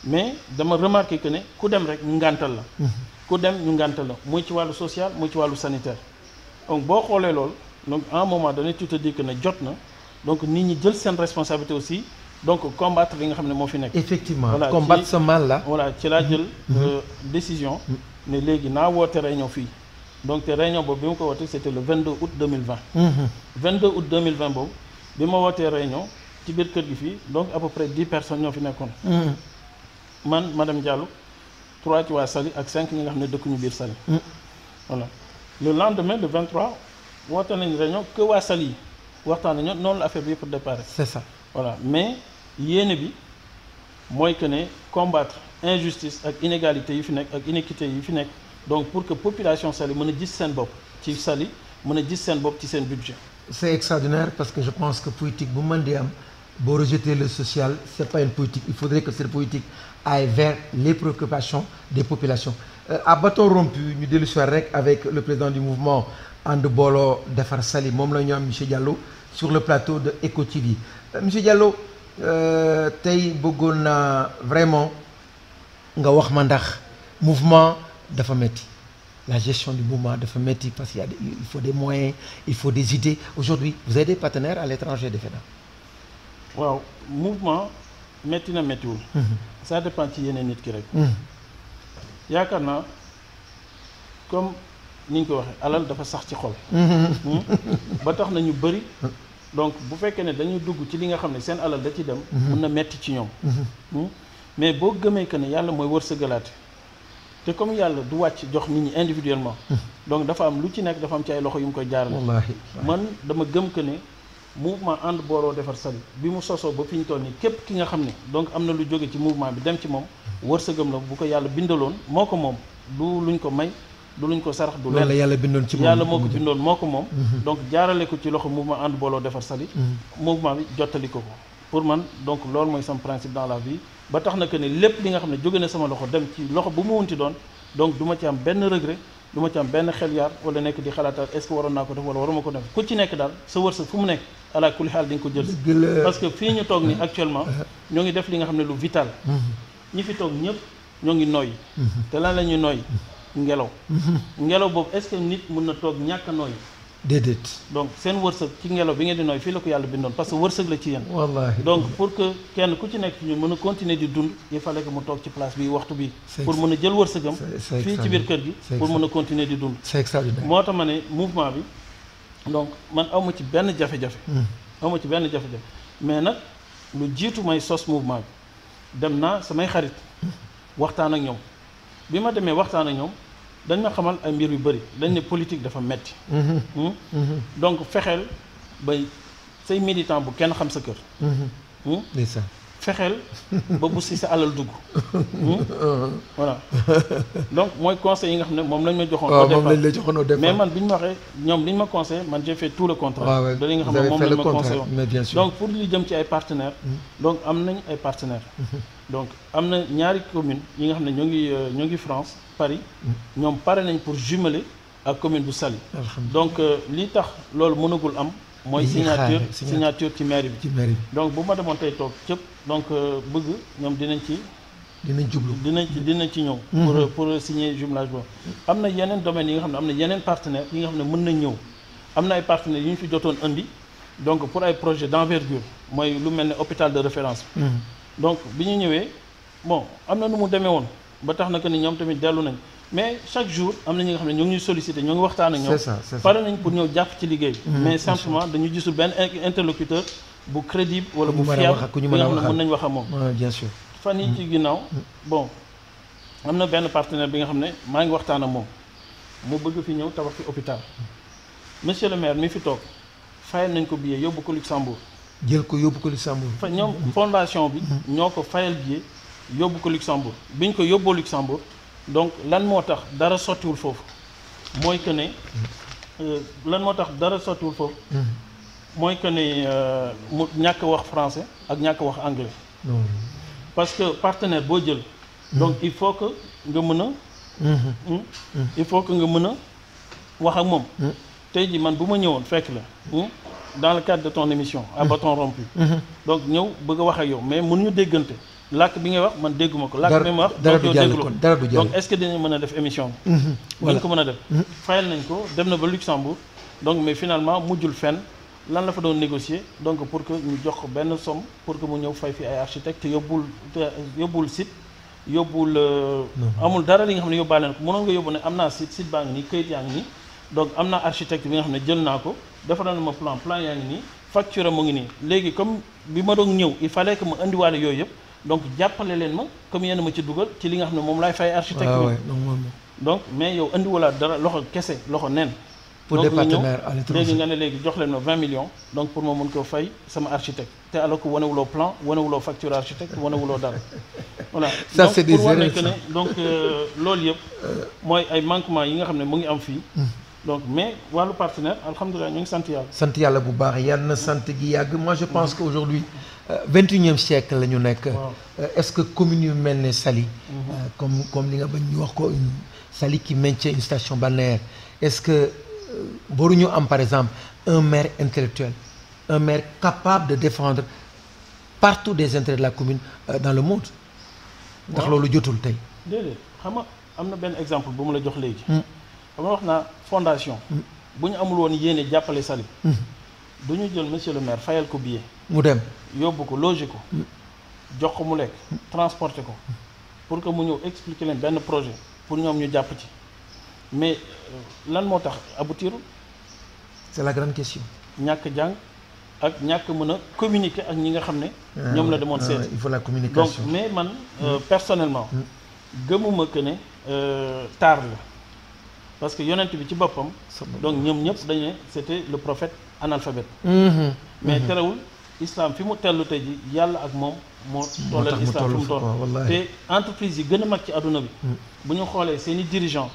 mais dama remarqué que ne ku dem rek ñu ngàntal la ku dem ñu ngàntal la muy ci wàllu social muy ci wàllu sanitaire donc boo xoolee loolu donc à un moment donné tu te dis que ne jot na donc nit ñi jël seen responsabilité aussi donc combattre li nga xam ne moo fi nekk. effectivement voilà combattre ce mal là. voilà ci laa jël décision ne léegi naa woote réunion fii donc te réunion boobu bi ma ko wootee c'était le 22 août 2020. 22 août 2020 boobu bi ma wootee réunion ci biir kër gi fii donc à peu près 10 personnes ñoo fi nekkoon. man madame Diallo 3 ci waa Saly ak 5 ñi nga xam ne dëkkuñu biir Saly. voilà le lendemain le 23 woote nañ réunion que waa Saly yi waxtaan nañu noonu la affaire bi yëpp déparé. c'est ça. voilà mais yéene bi mooy que ne combattre injustice ak inégalité yi fi nekk ak inéquité yi fi nekk donc pour que population Saly mën a gis seen bopp ci Saly mën a gis seen bopp ci seen budget. c'est extraordinaire parce que je pense que politique bu mën di am boo rejeter le social c'est pas une politique il faudrait que cette politique aille vers les préoccupations des populations. À bâton rompu ñu dellu si waat rek avec le président du mouvement And Booloo Defar Saly moom la ñu am monsieur Diallo sur le plateau de Eco TV. Monsieur Diallo tey bëggoon naa vraiment nga wax ma ndax mouvement dafa metti la gestion du mouvement dafa metti parce qu'il y a il faut des moyens il faut des idées aujourd'hui vous avez des partenaires à l'étranger defe naa. waaw mouvement metti na mettiwul. ça dépend ci yeneen nit ki rek. yaakaar naa comme ni ñu ko waxee alal dafa sax ci xol. ba tax na ñu bëri. donc bu fekkee ne dañuy dugg ci li nga xam ne seen alal da ci dem. mun na metti ci ñoom. mais boo gëmee que ne yàlla mooy wërsëgalaate te comme yàlla du wàcc jox nit ñi individuellement. donc dafa am lu ci nekk dafa am ci ay loxo yu mu koy jaarale. wallaahi man dama gëm que ne mouvement And Booloo Defar Saly bi mu sosoo ba fi ñu toll nii képp ki nga xam ne donc am na lu jóge ci mouvement bi dem ci moom wërsëgam la bu ko yàlla bindaloon moo ko moom du luñ ko may. du luñ ko sarax du loolu la yàlla bindoon ci moom yàlla moo ko bindoon moo ko moom. donc jaarale ko ci loxo mouvement And Booloo Defar Saly. mouvement bi jottali ko pour man donc loolu mooy sama principe dans la vie. ba tax na que ne lépp li nga xam ne jóge na sama loxo dem ci loxo bu mu wunti doon donc du ma ci am benn regret du ma ci am benn xel yaar wala nekk di xalaataat est-ce que waroon naa ko def wala waruma ko def ku ci nekk daal sa wërsëg fu mu nekk ala kulli xaal di nga ko jël. parce que fii ñu toog ni actuellement ñoo ngi def li nga xam ne lu vital. ñi fi toog ñëpp ñoo ngi noyyi. te lan la ñuy noyyi. ngelaw ngelaw boobu est-ce que nit mën na toog ñàkk a nooy déedéet donc seen wërsëg ci ngelaw bi ngeen di nooy fii la ko yàlla bindoon parce que wërsëg la ci yéen wallaahi donc pour que kenn ku ci nekk ci ñun mën a continuer di dund il fallait que mu toog ci place bi waxtu bi pour mën a jël wërsëgam fii ci biir kër gi pour mën a continuer di dund c'est extraordinaire moo tax ma ne mouvement bi donc man awma ci benn jafe-jafe awma ci benn jafe-jafe mais nag lu jiitu may sos mouvement bi dem naa samay xarit waxtaan ak ñoom bi ma demee waxtaan ak ñoom dañ ma xamal ay mbir yu bëri dañ ne politique dafa metti donc fexeel bay say militant bu kenn xam sa kër fexeel ba bu si sa alal dugg voilà donc mooy conseil yi nga xam ne moom lañ ma joxoon au départ mais man bi ñu ma waxee ñoom li ñu ma conseillé man j'ai fait tout le contraire da li nga xam ne moom lañ ma conseillé woon donc pour li jëm ci ay partenaires donc am nañ ay partenaires donc am na ñaari commune yi nga xam ne ñoo ngi France Paris ñoom pare nañ pour jumeler ak commune bu Saly donc li tax loolu mënagul am mooy signature ci mairie bi donc bu ma demoon tey toog cëpp donc bëgg ñoom dinañ jublu dinañ ci ñëw pour signer jumelage boobu am na yeneen domaines yi nga xam ne am na yeneen partenaires yi nga xam ne mën nañ ñëw am na ay partenaires yu ñu fi jotoon indi donc pour ay projet d'envergure mooy lu mel ne hôpital de référence donc bi ñu ñëwee bon am na nu mu demee woon ba tax na que ni ñoom tamit dellu nañ mais chaque jour am na ñi nga xam ne ñoo ngi ñuy solliciter ñoo ngi waxtaan ak ñoom pare nañ pour ñëw jàpp ci liggéey mais simplement dañu gisul benn interlocuteur bu crédible wala bu fiable bi nga xam ne mën nañ wax ak moom bien sûr fan yi ci ginnaaw bon am na benn partenaire bi nga xam ne maa ngi waxtaan ak moom mu bëgg fi ñëw tabax fi hôpital monsieur le maire mi fi toog fayal nañ ko billet yóbbu ko Luxembourg jël ko yóbbu ko Luxembourg fa ñoom fondation bi ñoo ko fayal billet yóbbu ko Luxembourg bi ñu ko yóbboo Luxembourg donc lan moo tax dara sottiwul foofu mooy que ne mooy que ne mu ñàkk wax français ak ñàkk wax anglais parce que partenaire boo jël donc il faut que nga mën a wax ak moom tey ji man bu ma ñëwoon fekk la dans le cadre de ton émission à bâton rompu donc ñëw bëgg a wax ak yow mais mënuñu déggante làkk bi ngay wax man dégguma ko làkk bi ma wax donc yow déglu donc est-ce que dinañ mën a def émission bi dañ ko mën a def fayal nañ ko dem na ba Luxembourg donc mais finalement mujjul fenn lan la fa doon négocier donc pour que ñu jox benn somme pour que mu ñëw fay fi ay architecte yóbbul site yóbbul amul dara li nga xam ne yóbbaale na ko mënoon nga yóbbu ne am naa site baa ngi nii këyit yaa ngi nii donc am naa architecte bi nga xam ne jël naa ko defaral na ma plan yaa ngi nii facture mu ngi nii léegi comme bi ma doon ñëw il fallait que ma indiwaale yooyu yëpp donc jàppale leen ma comme yéen ma ci dugal ci li nga xam ne moom laay fay architecte bi donc mais yow indiwalaat dara loxo kese loxo nen pour des partenaires à l'étranger léegi nga ne léegi jox leen ma 20 millions donc pour ma mën ko fay sama architecte te alors que wanewuloo plan wanewuloo facture architecte wanewuloo dara voilà ça donc c'est des pour wane erreurs que ne donc loolu yëpp mooy ay manquements yi nga xam ne mu ngi am fii donc mais wàllu partenaire alhamdulilah ñu ngi sant yàlla. sant yàlla bu baax yàlla na sant gi yàgg moi je pense que aujourd'hui 21e siècle la ñu nekk. est-ce que commune yu mel ne Saly. comme li nga bañ ñu wax ko une Saly qui maintient une station balnéaire est-ce que waruñu am par exemple un maire intellectuel un maire capable de défendre partout des intérêts de la commune dans le monde. ndax loolu jotul tey. déedéet xam nga am na benn exemple bu mu la jox léegi. xam nga wax naa fondation. bu ñu amul woon yéene jàppale Saly. du ñu jël monsieur le maire fayal ko billet. mu dem yóbbu ko loger ko. jox ko mu lekk. transporter ko. pour que mu ñëw expliquer leen benn projet pour ñoom ñu jàpp ci mais lan moo tax aboutir. c'est la grande question. ñàkk jàng ak ñàkk mën a communiquer ak ñi nga xam ne. ñoom la demoon seet. il faut la communication donc mais man personnellement. gëmuma que ne taar la. parce que yonent bi ci boppam donc ñoom ñëpp dañu ne c'était le prophète analphabète mais terewul islam fi mu tellu tey ji yàlla ak moom moo tollal islam fi mu toll te entreprise yi gën a mag ci àdduna bi bu ñu xoolee seen i dirigeants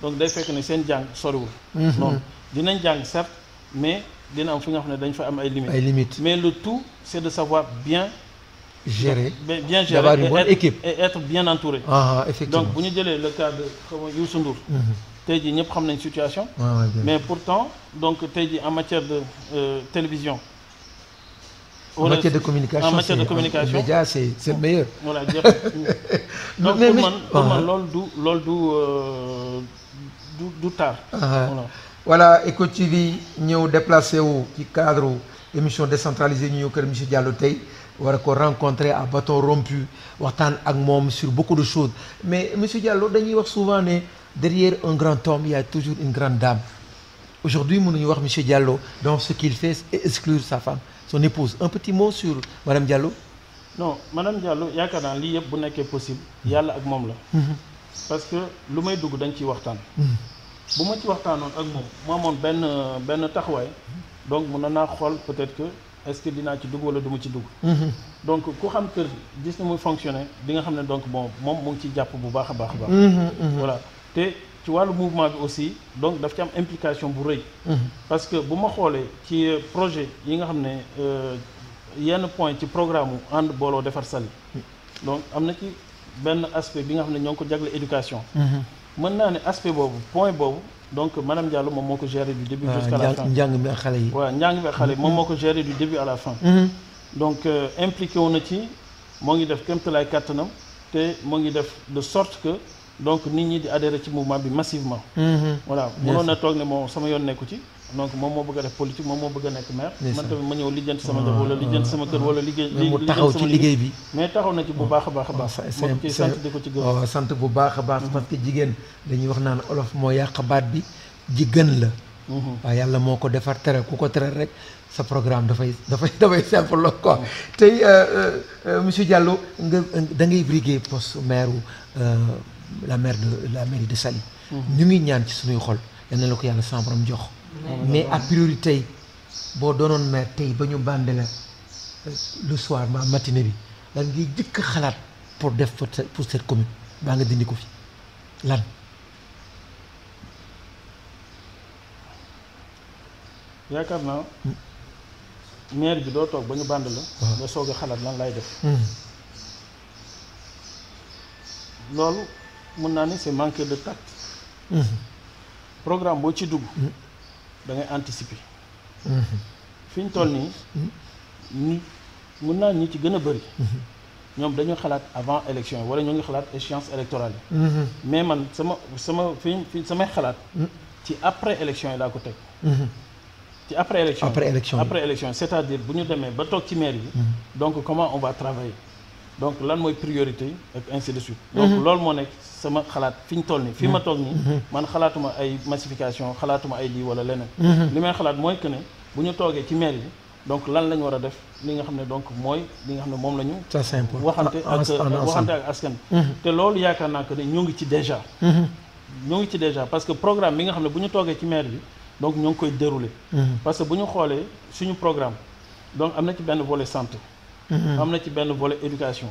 donc day fekk ne seen jàng soriwul noonu dinañ jàng certes mais dina am fi nga xam ne dañ fa am ay limites mais le tout c'est de savoir bien gérer d'avoir une bonne équipe et être bien entouré effectivement donc bu ñu jëlee le cas de xaw ma Youssou Ndour tey jii ñëpp xam nañ situation mais pourtant donc tey jii en matière de télévision en matière de communication média c'est le meilleur voilà donc pour man loolu du tard voilà Eco TV ñëw déplacé wu ci cadre émission décentralisée ñu ñëw kër monsieur Diallo tey war a ko rencontrer à bâton rompu waxtaan ak moom sur beaucoup de choses mais monsieur Diallo dañuy wax souvent ne derrière un grand homme il y a toujours une grande dame aujourd'hui mënuñu wax monsieur Diallo donc ce qu'il fait c'est exclure sa femme son épouse un petit mot sur madame Diallo. non madame Diallo yaakaar naa lii yëpp bu nekkee possible yàlla ak moom la. parce que lu may dugg dañ ciy waxtaan. bu ma ci waxtaanoon ak moom mu amoon benn taxawaay donc mun naa xool peut-être que est-ce que dinaa ci dugg wala du ma ci dugg. donc ku xam kër gis na muy fonctionner di nga xam ne donc bon moom mu ngi ciy jàpp bu baax a baax a baax. voilà te ci wàllu mouvement bi aussi donc daf ci am implication bu rëy. parce que bu ma xoolee ci projet yi nga xam ne yenn point ci programme mu ànd booloo defar Saly donc am na ci benn aspect bi nga xam ne ñoo ngi ko jagle éducation. mën naa ne aspect boobu point boobu donc madame Diallo moom moo ko gérer du début jusqu'à la fin njàng mi ak xale yi. waaw njàng mi ak xale yi moom moo ko gérer du début à la fin. donc impliqué wu na ci moo ngi def kéemtalaay kàttanam te moo ngi def de sorte que donc nit ñi di adhérer ci mouvement bi massivement. voilà mënoon na toog ne moom sama yoon nekku ci donc moom moo bëgg a def politique moom moo bëgg a nekk maire. man tamit ma ñëw lijjanti sama njaboot wala lijjanti sama kër wala liggéey. mu taxaw ci liggéey bi mais taxaw na ci bu baax a baax a baax. moo ciy sant di ko ci gërëm. waaw sant bu baax a baax. parce que jigéen dañuy wax naan olof moo yàq baat bi ji gën la. waaw yàlla moo ko defar tere ku ko tere rek sa programme dafay simple la quoi. tey monsieur Diallo nga da ngay briguer poste maire la mairie de Saly. ñu ngi ñaan ci suñuy xol yal na la ko yàlla sama borom jox. mais a priori tey boo doonoon maire tey ba ñu bànde la le soir ma matinée bi lan ngay jëkk xalaat pour def pour cette commune baa nga dindi ko fi lan. yaakaar naa maire bi doo toog ba ñu bànd la. nga soog a xalaat lan lay def. loolu mën naa ni c'est manque de tact. programme boo ci dugg. da ngay anticiper. fi ñu toll nii. mën naa ñi ci gën a bëri. ñoom dañu xalaat avant élection yi wala ñoo ngi xalaat échéance électorale yi. mais man samay xalaat. ci après élection yi laa ko teg. ci après élection après élection c'est-à-dire bu ñu demee ba toog ci maire bi donc comment on va travailler donc lan mooy priorité yi ak ainsi de suite donc loolu moo nekk sama xalaat fi ñu toll nii fii ma toog nii man xalaatuma ay massification xalaatuma ay lii wala leneen li may xalaat mooy que ne bu ñu toogee ci maire bi donc lan la ñu war a def li nga xam ne donc mooy li nga xam ne moom la ñu waxante ak askan te loolu yaakaar naa que ne ñoo ngi ci déjà parce que programme bi nga xam ne bu ñu toogee ci maire bi donc ñoo ngi koy dérouler parce que bu ñu xoolee suñu programme donc am na ci benn volet santé am na ci benn volet éducation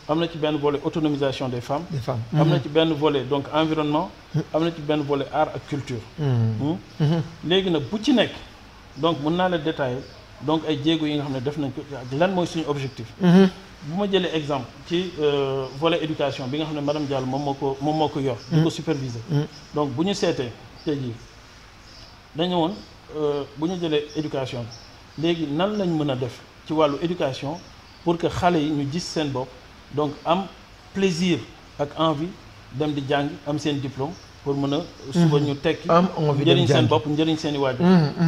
am na ci benn volet autonomisation des femmes am na ci benn volet donc environnement am na ci benn volet art ak culture léegi nag bu ci nekk donc mën naa la détailler donc ay jéego yi nga xam ne def nañ ko lan mooy suñu objectif bu ma jëlee exemple ci volet éducation bi nga xam ne madame Diallo moom moo ko yor di ko superviser donc bu ñu seetee tey jii dañu woon bu ñu jëlee éducation bi léegi nan lañ mën a def ci wàllu éducation pour que xale yi ñu gis seen bopp donc am plaisir ak envie dem di jàng am seen diplôme pour mën a suba ñu tekki njëriñ seen bopp njëriñ seen i waajur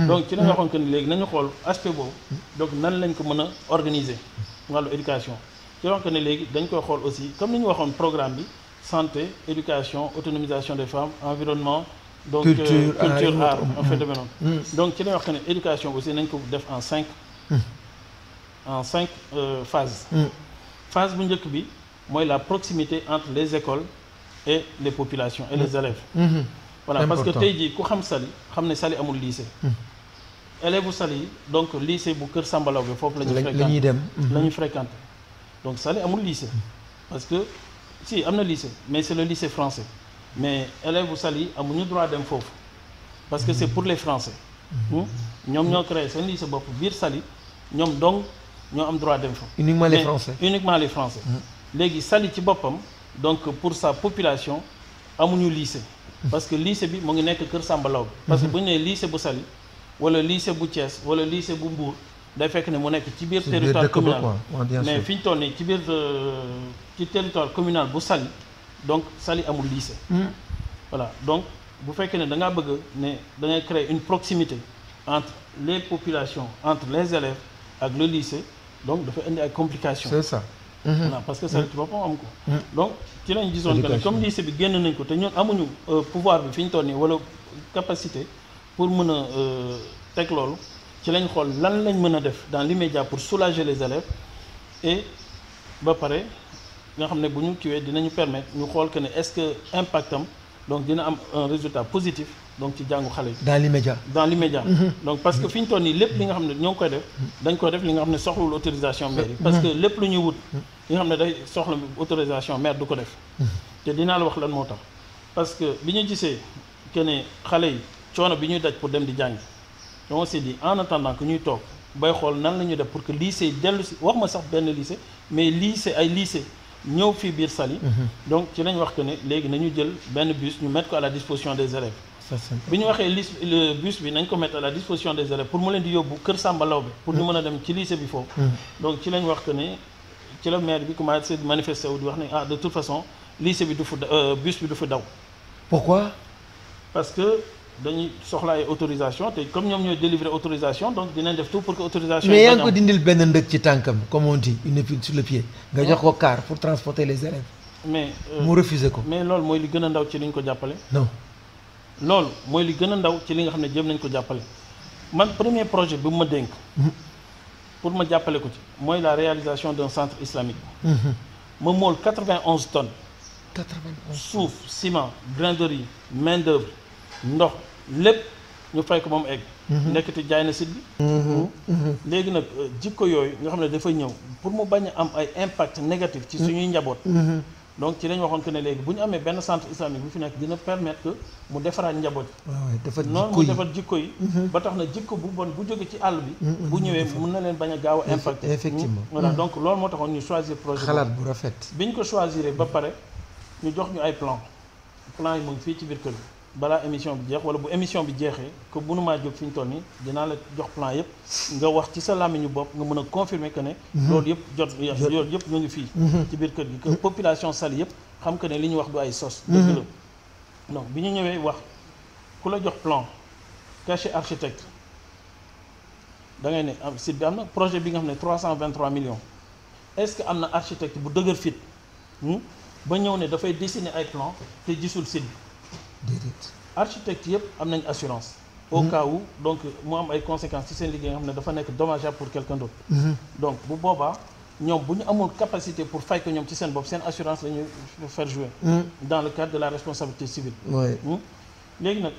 donc ci la nga waxoon que ni léegi nañu xool aspect boobu donc nan lañ ko mën a organiser wàllu éducation ci la waxoon que ne léegi dañ koy xool aussi comme ni ñu waxoon programme bi santé éducation autonomisation des femmes environnement donc culture art en fait demee noonu donc ci la wax que ne éducation aussi nañ ko def en cinq phases phase bu njëkk bi mooy la proximité entre les écoles et les populations et les élèves voilà parce que tey jii ku xam Saly xam ne Saly amul lycée élèves bu Saly yi donc lycée bu Kër Samba Laobé foofu la ñuy fréquenté donc Saly amul lycée parce que si am na lycée mais c'est le lycée français mais élèves bu Saly yi amuñu droit dem foofu parce que c'est pour les français ñoom ñoo créé seen lycée bopp biir Saly ñoom donc ñoo am droit dem fa uniquement les français léegi Saly ci boppam donc pour sa population amuñu lycée parce que lycée bi mu ngi nekk Kër Samba Laobé parce que bu ñu nee lycée bu Saly wala lycée bu Thiès wala lycée bu Mbour day fekk ne mu nekk ci biir territoire communal mais fi ñu toll nii ci biir ci territoire communal bu Saly donc Saly amul lycée voilà donc bu fekkee ne da ngaa bëgg ne da ngay créer une proximité entre les populations entre les élèves ak le lycée donc dafa indi ay complications c'est ça voilà parce que Saly ci boppam am ko donc ci lañ gisoon que ne comme lycée bi génn nañ ko te ñun amuñu pouvoir bi fi ñu toll nii wala capacité pour mën a teg loolu ci lañ xool lan lañ mën a def dans l'immédiat pour soulager les élèves et ba pare nga xam ne bu ñu kiiwee dinañu permettre ñu xool que ne est-ce que impact am donc dina am un résultat positif donc ci jàngu xale yi dans l'immédiat donc parce que fi ñu toll nii lépp li nga xam ne ñoo ngi koy def dañ koy def li nga xam ne soxlawul autorisation maire yi parce que lépp lu ñuy wut li nga xam ne day soxla autorisation maire du ko def te dinaa la wax lan moo tax parce que bi ñu gisee que ne xale yi coono bi ñuy daj pour dem di jàngi donc on s'est dit en attendant que ñuy toog bay xool nan la ñuy def pour que lycée yi dellu si wax ma sax benn lycée mais lycée ay lycée ñëw fii biir Saly donc ci lañ wax que ne léegi nañu jël benn bus ñu mettre ko à la disposition des élèves bi ñu waxee le bus bi nañ ko mettre à la disposition des élèves pour mu leen di yóbbu Kër Samba Laobé pour ñu mën a dem ci lycée bi foofu donc ci lañ wax que ne ci la maire bi commencé manifester wu di wax ne ah de toute façon lycée bi du fa bus bi du fa daw pourquoi parce que dañuy soxla ay autorisation te comme ñoom ñooy délivrer autorisation donc dinañ def tout pour que autorisation mais yaa ngi ko dindil benn ndëkk ci tànkam comme on dit une épine sur le pied nga jox ko car pour transporter les élèves mais mu refuser ko mais loolu mooy li gën a ndaw ci li ñu ko jàppale non loolu mooy li gën a ndaw ci li nga xam ne jëm nañ ko jàppale man premier projet bi mu ma dénk pour ma jàppale ko ci mooy la réalisation d'un centre islamique ma mool 91 tonnes 91 suuf ciment grainderie main d'œuvre ndox lépp ñu fay ko moom egg nekkati jaay na site bi léegi nag jikko yooyu nga xam ne dafa ñëw pour mu bañ a am ay impact négatif ci suñuy njaboot donc ci lañ waxoon que ne léegi bu ñu amee benn centre islamique bu fi nekk dina permettre que mu defaraat njaboot yi noonu mu defar jikko yi ba tax na jikko bu bon bu jóge ci àll bi bu ñëwee mën na leen bañ a gaaw a impact effectivement voilà donc loolu moo taxoon ñu choisir projet xalaat bu rafet bi ñu ko choisir ba pare ñu jox ñu ay plan yi mu ngi fii ci biir kër bi balaa émission bi jeex wala bu émission bi jeexee que mënumaa jóg fi ñu toll nii dinaa la jox plan yëpp nga wax ci sa làmmiñu bopp nga mën a confirmer que ne loolu yëpp loolu yëpp ñu ngi fii ci biir kër gi que population Saly yëpp xam que ne li ñu wax du ay sos dëgg la donc bi ñu ñëwee wax ku la jox plan cachet architecte da ngay ne site bi am na projet bi nga xam ne 323 millions est-ce que am na architecte bu dëgër fit ba ñëw ne dafay dessiner ay plan te gisul site bi. déedéet. architecte yëpp am nañ assurance. au cas où donc mu am ay conséquences ci seen liggéey nga xam ne dafa nekk dommageable pour quelqu'un d'autre. donc bu boobaa ñoom bu ñu amul capacité pour fay ko ñoom ci seen bopp seen assurance la ñuy faire jouer. dans le cadre de la responsabilité civile. léegi nag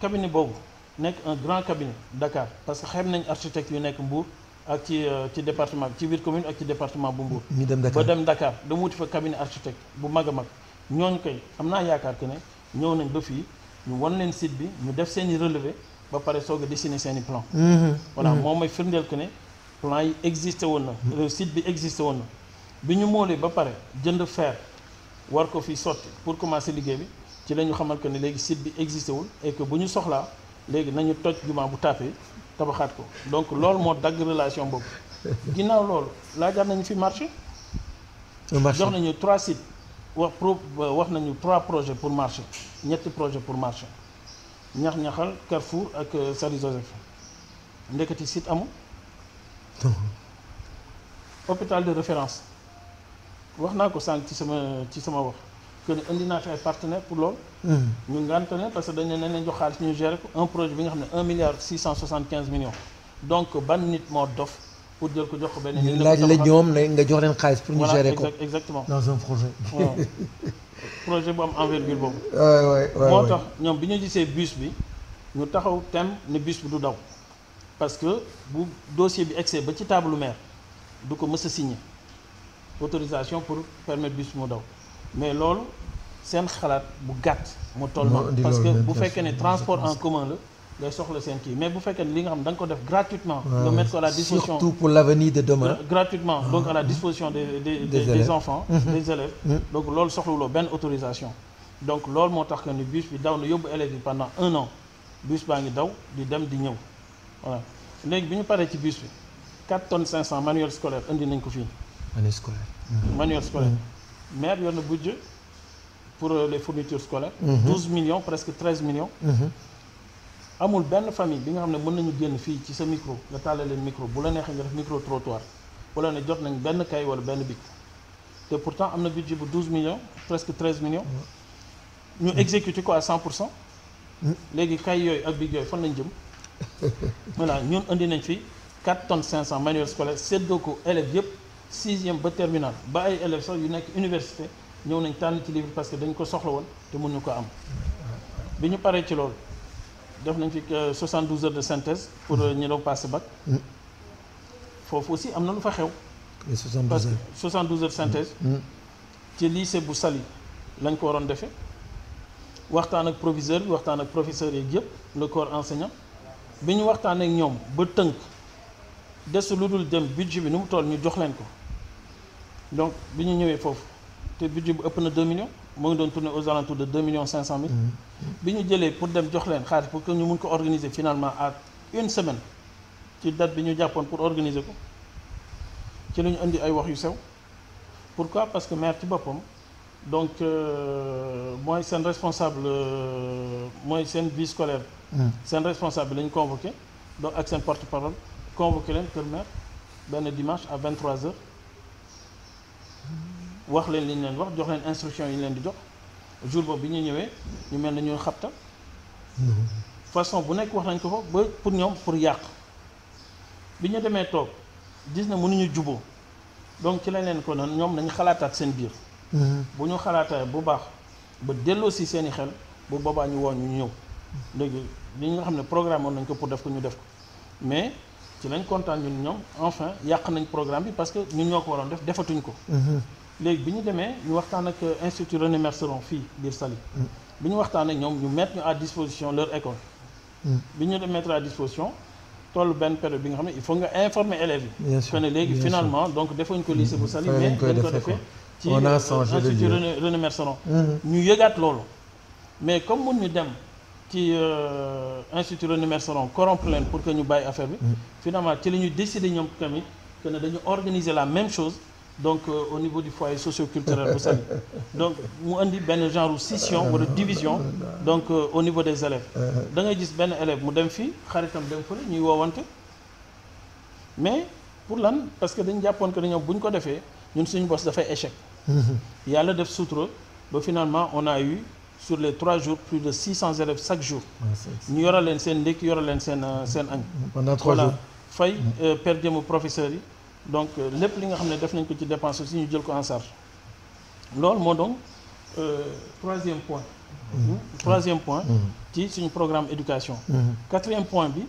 cabinet boobu nekk un grand cabinet Dakar parce que xam nañ architecte yu nekk Mbour ak ci département bi ci biir commune ak ci département bu Mbour. ñu dem Dakar ba dem Dakar dama wuti fa cabinet architecte bu mag a mag ñooñu koy am naa yaakaar que ne ñëw nañ ba fii ñu wan leen site bi ñu def seen i relevé ba pare soog a dessiner seen i plan. voilà moom may firndeel que ne plan yi existé woon na. site bi existé woon na bi ñu moolee ba pare jënd fer war ko fi sotti pour commencer liggéey bi ci la ñu xamal que ne léegi site bi existé wul et que bu ñu soxlaa léegi nañu toj jumaa bu tàppee tabaxaat ko donc loolu moo dagg relation boobu ginnaaw loolu laajaat nañu fi marché. jox nañu 3 sites wax nañu 3 projets pour marché ñetti projet pour marché ñax-ñaxal Carrefour ak Sali Joseph ndeketi site amul. hôpital de référence wax naa ko sànq ci sama wax que ne indi naa fi ay partenaires pour loolu. ñu ngante ne parce que dañ ne nañ leen jox xaalis ñu gérer ko un projet bi nga xam ne 1 milliard 675 millions donc ban nit moo dof pour jël ko jox ko benn. ñu laaj la ñoom ne nga jox leen xaalis pour ñu gérer ko. exactement dans un projet. projet bu am envergure boobu. waay moo tax ñoom bi ñu gisee bus bi ñu taxaw tem ne bus bi du daw parce que bu dossier bi excès ba ci table maire du ko mës a signer autorisation pour permettre bus bi mu daw mais loolu seen xalaat bu gàtt mu toll noonu parce que bu fekkee ne transport en commun la ngay soxla seen kii mais bu fekkee ne li nga xam da nga ko def gratuitement nga mettre ko à la disposition surtout pour l'avenir de demain gratuitement donc à la disposition des enfants des élèves donc loolu soxlawuloo benn autorisation donc loolu moo tax que ni bus bi daw na yóbbu élèves yi pendant 1 an bus baa ngi daw di dem di ñëw voilà léegi bi ñu paree ci bus bi 4 tonnes 500 manuel scolaire indi nañ ko fii manuel scolaire maire yor na budget pour les fournitures scolaires 12 millions presque 13 millions amul benn famille bi nga xam ne mën nañu génn fii ci sa micro nga tàllal leen micro bu la neexee nga def micro trottoir wala ne jot nañ benn kay wala benn bic te pourtant am na budget bu 12 millions presque 13 millions ñu exécuté ko à 100% léegi kay yooyu ak bic yooyu fan lañ jëm voilà ñun indi nañ fi 4 tonnes 500 manuel scolaire séddoo ko élèves yëpp 6e ba terminal ba ay élèves sax yu nekk université ñëw nañ tànn ci livre parce que dañ ko soxla woon te mënuñu ko am bi ñu paree ci loolu def nañ fi 72 heures de synthèse pour ñu doon passé bac foofu aussi am na lu fa xew parce que 72 heures de synthèse ci lycée bu Saly lañ ko waroon defee waxtaan ak proviseur bi waxtaan ak professeur yi yëpp le corps enseignant bi ñu waxtaan ak ñoom ba tënk des lu dul dem budget bi nu mu toll ñu jox leen ko donc bi ñu ñëwee foofu te budget bu ëpp na 2 millions moo ngi doon tourner aux alentours de 2 millions 500 mille bi ñu jëlee pour dem jox leen xaalis pour que ñu mun ko organiser finalement à 1 semaine ci date bi ñu jàppoon pour organiser ko ci la ñu indi ay wax yu sew pourquoi parce que maire ci boppam donc mooy seen responsable mooy seen vie scolaire seen responsable la ñu convoqué donc ak seen porte-parole convoqué leen kër maire benn dimanche à 23h wax leen li ñu leen wax jox leen instruction yi ñu leen di jox jour boobu bi ñu ñëwee ñu mel na ñu xabta façon bu nekk wax nañ ko fa ba pour ñoom pour yàq bi ñu demee toog gis na mënuñu juboo donc ci lañ leen ko noonu ñoom nañu xalaataat seen biir bu ñu xalaataay bu baax ba delloo si seen i xel bu boobaa ñu woo ñu ñëw léegi li nga xam ne programme woon nañ ko pour def ko ñu def ko mais ci lañ kontaan ñun ñoom enfin yàq nañ programme bi parce que ñun ñoo ko waroon def defatuñ ko léegi bi ñu demee ñu waxtaan ak institut René Merceron fii biir Saly bi ñu waxtaan ak ñoom ñu mettre ñu à disposition leur école bi ñu mettre à disposition toll benn période bi nga xam ne il faut nga informer élèves yi que ne léegi finalement donc defuñ ko lycée bu Saly mais dañ ko defee ci institut René Merceron ñu yëgaat loolu mais comme mun ñu dem ci institut René Merceron corrompre leen pour que ñu bàyyi affaire bi finalement ci la ñu décider ñoom tamit que ne dañu organiser la même chose donc au niveau du foyer socio-culturel bu Saly donc mu indi benn genre scission wala division donc au niveau des élèves da ngay gis benn élève mu dem fii xaritam dem fële ñuy woowante mais pour lan parce que dañ jàppoon que ñoom bu ñu ko defee ñun suñu bos dafay échec. yàlla def sutura ba finalement on a eu sur les 3 jours plus de 600 élèves chaque jour. ñu yoral leen seen ndékki yoral leen seen añ. pendant 3 jours fay per diem professeurs yi donc lépp li nga xam ne def nañ ko ci dépense aussi ñu jël ko en charge loolu moo donc troisième point. troisième point ci suñu programme éducation. quatrième point bi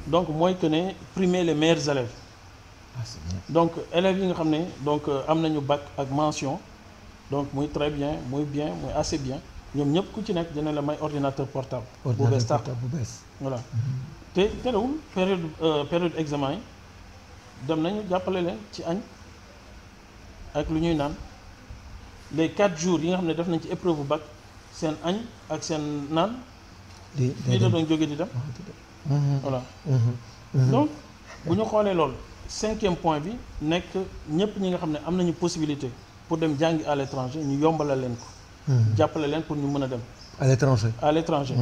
donc mooy que ne primer les meilleurs élèves. donc élèves yi nga xam ne donc am nañu bac ak mention donc muy très bien muy assez bien ñoom ñëpp ku ci nekk dina la may ordinateur portable. bu bees tax voilà te terewul période examen yi dem nañu jàppale leen ci añ ak lu ñuy naan les 4 jours yi nga xam ne def nañ ci épreuve bu bac seen añ ak seen naan. lii la doon jóge di dem. voilà donc bu ñu xoolee loolu. 5e point bi nekk ñëpp ñi nga xam ne am nañu possibilité pour dem jàngi à l'étranger ñu yombalal leen ko. jàppale leen pour ñu mën a dem. à l'étranger.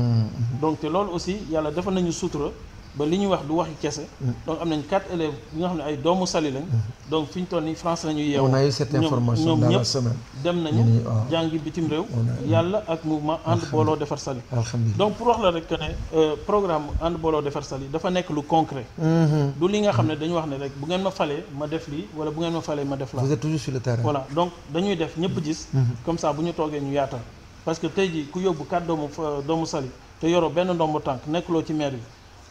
donc te loolu aussi yàlla defal nañu sutura ba li ñuy wax du waxi kese. donc am nañ 4 élèves yi nga xam ne ay doomu Saly lañ. donc fi ñu toll nii France la ñuy yeewoo. on a eu cette information dans la semaine. dem nañu jàngi bitim réew. yàlla ak mouvement ànd booloo defar Saly. alhamdulilah donc pour wax la rek que ne programme ànd booloo defar Saly dafa nekk lu concret. du li nga xam ne dañu wax ne rek bu ngeen ma falee ma def lii wala bu ngeen ma falee ma def la. vous êtes toujours sur le terrain. voilà donc dañuy def ñëpp gis. comme ça bu ñu toogee ñu yaatal. parce que tey jii ku yóbbu 4 doomu Saly te yoroo benn ndombo tànk nekkuloo ci maire bi.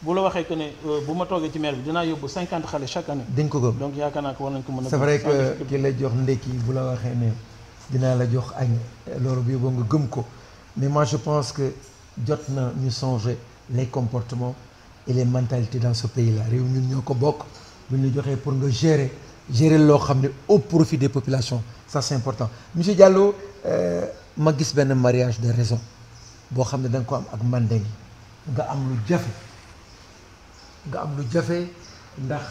bu la waxee que ne bu ma toogee ci maire bi dinaa yóbbu 50 xale chaque année. dañ ko gëm donc yaakaar naa ko war nañ ko mën a. c'est vrai que ki lay jox ndekki bu la waxee ne dinaa la jox añ loolu bi boo nga gëm ko mais moi je pense que jot na ñu changer les comportements et les mentalités dans ce pays là réew ñun ñoo ko bokk bu ñu la joxee pour nga gérer loo xam ne au profit des populations ça c'est important monsieur Diallo ma gis benn mariage de raison boo xam ne da nga ko am ak Mandeng nga am lu jafe ndax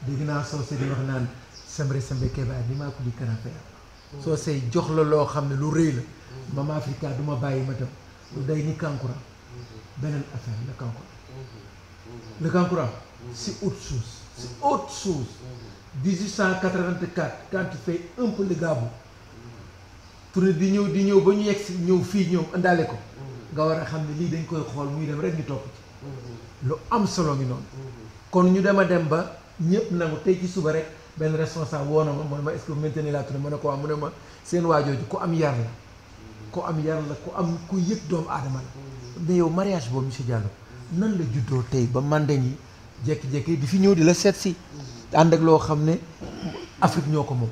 dégg naa soose di wax naan sembre keba ni maa ko di canapé soose jox la loo xam ne lu rëy la Mama Africa du ma bàyyi ma dem lu day ni Kankura beneen affaire le Kankura c'est autre chose 1884 quand tu fais un peu le gabou tournée di ñëw ba ñu yegg si ñëw fii ñoom indaale ko nga war a xam ne lii dañ koy xool muy dem rek ñu topp ci lu am solo ngi noonu kon ñu dem ba ñëpp nangu tey ci suba rek benn responsable woo na ma man ma est-ce que vous maintenez la tournée ma ne ko waa mu ne ma seen waajooju ku am yar la ku yëg doomu aadama la mais yow mariage boobu monsieur Diallo nan la juddoo tey ba Mandeng yi jékki-jékki di fi ñëw di la seet si ànd ak loo xam ne Afrique ñoo ko moom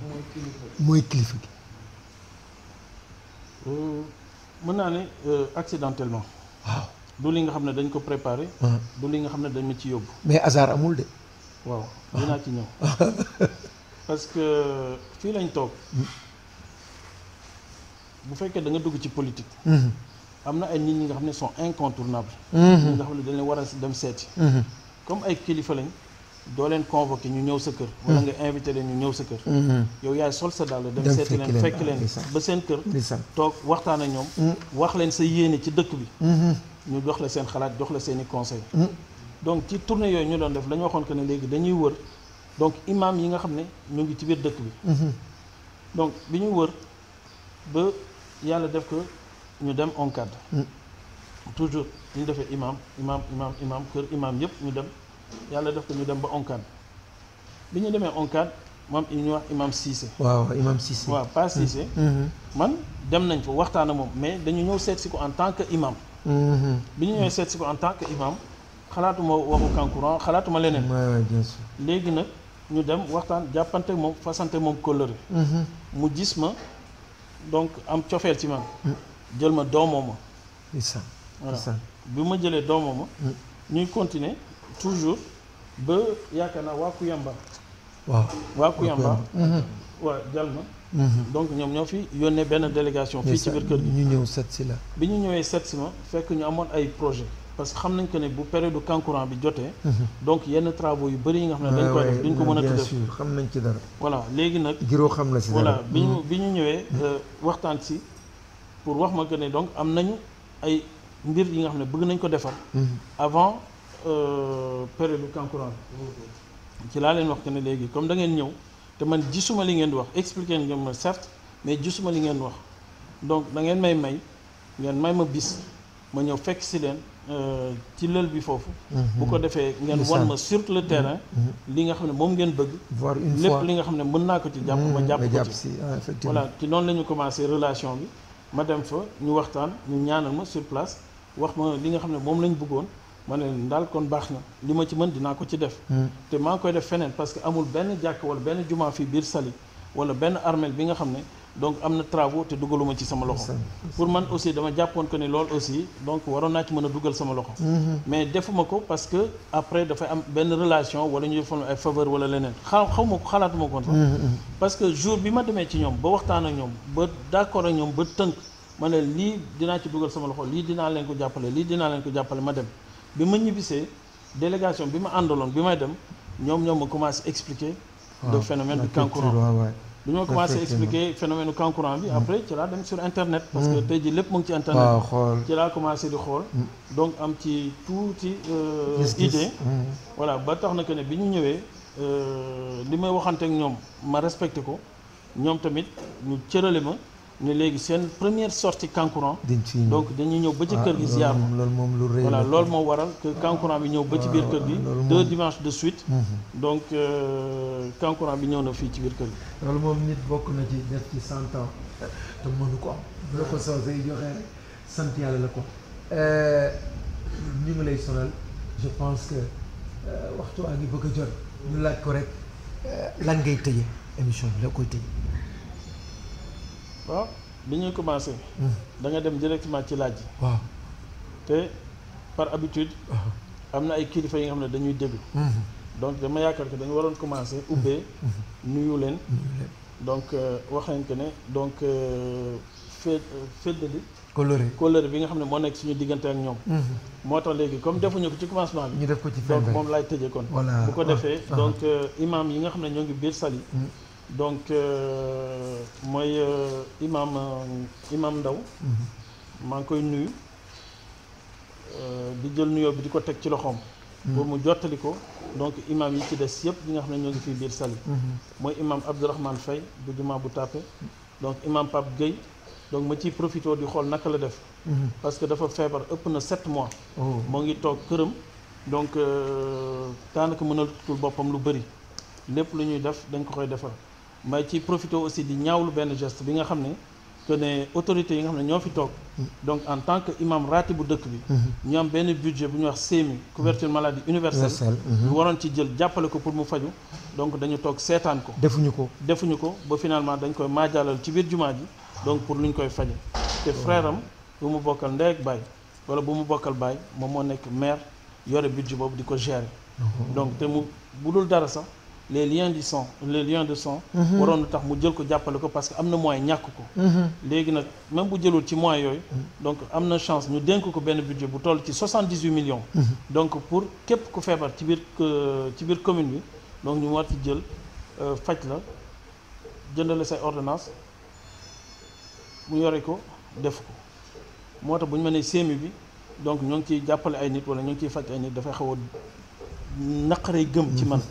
mooy kilifa gi mën naa ne accidentellement. waaw du li nga xam ne dañ ko préparé. du li nga xam ne dañ ma ci yóbbu. mais hasard amul de. waaw dinaa ci ñëw. parce que fii lañ toog. bu fekkee da nga dugg ci politique. am na ay nit ñi nga xam ne sont incontournables. ñi nga xam ne dañ leen war a dem seeti. comme ay kilifa lañ. doo leen convoqué ñu ñëw sa kër. wala nga invité leen ñu ñëw sa kër. yow yaay sol sa dàll dem seeti leen fekk leen ba seen kër. toog waxtaan ak ñoom. wax leen sa yéene ci dëkk bi. ñu jox la seen xalaat jox la seen i conseil donc ci tournée yooyu ñu doon def dañu waxoon que ne léegi dañuy wër donc imam yi nga xam ne ñu ngi ci biir dëkk bi. donc bi ñuy wër ba yàlla def ko ñu dem ONCAD. toujours ñu defee imam kër imam yëpp ñu dem. yàlla def ko ñu dem ba ONCAD bi ñu demee ONCAD moom ñuy wax imam Cissé. waaw imam Cissé. waaw pas Cissé. man dem nañ fa waxtaan ak moom mais dañu ñëw seet si ko en tant que imam. bi ñu ñëwee seet si ko en tant que imam xalaatuma waxu kankuran xalaatuma leneen. bien sûr. léegi nag ñu dem waxtaan jàppante moom fasante moom kóllëre. mu gis ma donc am cofeel ci man. jël ma doomoo ma. voilà bi ma jëlee doomoo ma. ñuy continuer. toujours ba yaakaar naa waa Kuyamba. waa Kuyamba. waa jàll na. donc ñoom ñoo fi yónnee benn délégation. fii ci biir kër gi ñu ñëw seet si la. bi ñu ñëwee seet si ma fekk ñu amoon ay projet parce que xam nañ que ne bu période kankuran bi jotee. donc yenn travaux yu bëri yi nga xam ne dañ koy def duñ ko mën a bien sûr xam nañ ci dara. voilà léegi nag. giroo xam na si dara. voilà bi ñu ñëwee waxtaan si pour wax ma que ne donc am nañu ay mbir yi nga xam ne bëgg nañ ko defar. avant. période kankuran ci laa leen wax que ne léegi comme da ngeen ñëw te man gisuma li ngeen di wax expliquer ngeen ma certes mais gisuma li ngeen wax donc da ngeen may ngeen may ma bis ma ñëw fekk si leen ci lël bi foofu. bu ko defee ngeen wan ma sur le terrain. li nga xam ne moom ngeen bëgg. voir une lépp fois li nga xam ne mën naa ko ci jàpp ma jàpp ko ci. effectivement voilà ci noonu la ñu commencé relation bi ma dem fa ñu waxtaan ñu ñaanal ma sur place wax ma li nga xam ne moom la ñu bëggoon ma ne leen daal kon baax na li ma ci mën dinaa ko ci def. te maa ngi koy def feneen parce que amul benn jàkk wala benn jumaa fii biir Saly wala benn armel bi nga xam ne donc am na travaux te dugaluma ci sama loxo. pour man aussi dama jàppoon que ni loolu aussi donc waroon naa ci mën a dugal sama loxo. mais defuma ko parce que après dafay am benn relation wala ñu defoon ay faveur wala leneen xaw ma ko xalaatuma ko sax. parce que jour bi ma demee ci ñoom ba waxtaan ak ñoom ba d'accord ak ñoom ba tënk ma ne lii dinaa ci dugal sama loxo lii dinaa leen ko jàppale lii dinaa leen ko jàppale ma dem bi ma ñibbisee délégation bi ma àndaloon bi may dem ñoom ma commencé expliquer le phénomène du Kankourang. bi ñoo commencé expliquer phénomène Kankourang bi après ci laa dem sur internet parce que tey jii lépp mu ngi ci internet ci laa commencé di xool donc am ci tuuti idée voilà ba tax na que ne bi ñu ñëwee li may waxante ak ñoom ma respecté ko ñoom tamit ñu cërale ma ne léegi seen première sortie Kankourang donc dañuy ñëw ba ci kër gi ziar ma voilà loolu moo waral que Kankourang bi ñëw ba ci biir kër gi 2 dimanches de suite donc Kankourang bi ñëw na fii ci biir kër gi loolu moom nit bokk na ci def ci 100 ans te mënu ko am bu la ko soosé yi joxee rek sant yàlla la ko ñu ngi lay sonal je pense que waxtu waa ngi bëgg a jot ñu laaj ko rek lan ngay tëje émission bi la koy tëje waaw bi ñuy commencé da nga dem directement ci laaj yi waaw te par habitude am na ay kilifa yi nga xam ne dañuy déglu donc dama yaakaar que dañu waroon commencé ubbee nuyu leen donc wax nañ que ne donc féddali kóllëre bi nga xam ne moo nekk suñu diggante ak ñoom moo tax léegi comme defuñu ko ci commencement bi ñu def ko ci fin donc moom laay tëjee kon bu ko defee donc imam yi nga xam ne ñoo ngi biir Saly donc mooy imam Ndaw maa ngi koy nuyu di jël nuyoo bi di ko teg ci loxoom pour mu jottali ko donc imam yi ci des yëpp ñi nga xam ne ñoo ngi fii biir Saly mooy imam Abdourahmane Faye bu jumaa bu Tapé donc imam Pape Gueye donc ma ciy profité di xool naka la def parce que dafa feebar ëpp na 7 mois moo ngi toog këram donc daanaka mënatul boppam lu bëri lépp lu ñuy def dañ ko koy defal may ci profité aussi di ñaawlu benn geste bi nga xam ne que ne autorités yi nga xam ne ñoo fi toog donc en tant que imam raati bu dëkk bi ñu am benn budget bu ñuy wax CMU couverture maladie universelle ñu waroon ci jël jàppale ko pour mu faju donc dañu toog seetaan ko defuñu ko ba finalement dañ koy maajaalal ci biir jumaa ji donc pour lu ñu koy faje te frère am bu mu bokkal ndey ak baay wala bu mu bokkal baay moom moo nekk maire yore budget boobu di ko gérer donc te mu bu dul dara sax les liens de sang waroon na tax mu jël ko jàppale ko parce que am na moyen ñàkk ko léegi nag même bu jëlul ci moyens yooyu donc am na chance ñu dénk ko benn budget bu toll ci 78 millions donc pour képp ku feebar ci biir commune bi donc ñu war ci jël faj la jëndale say ordonnance mu yore ko def ko moo tax bu ñu mënee CMU bi donc ñoo ngi ciy jàppale ay nit wala ñoo ngi ciy faj ay nit dafay xaw a naqaree gëm ci man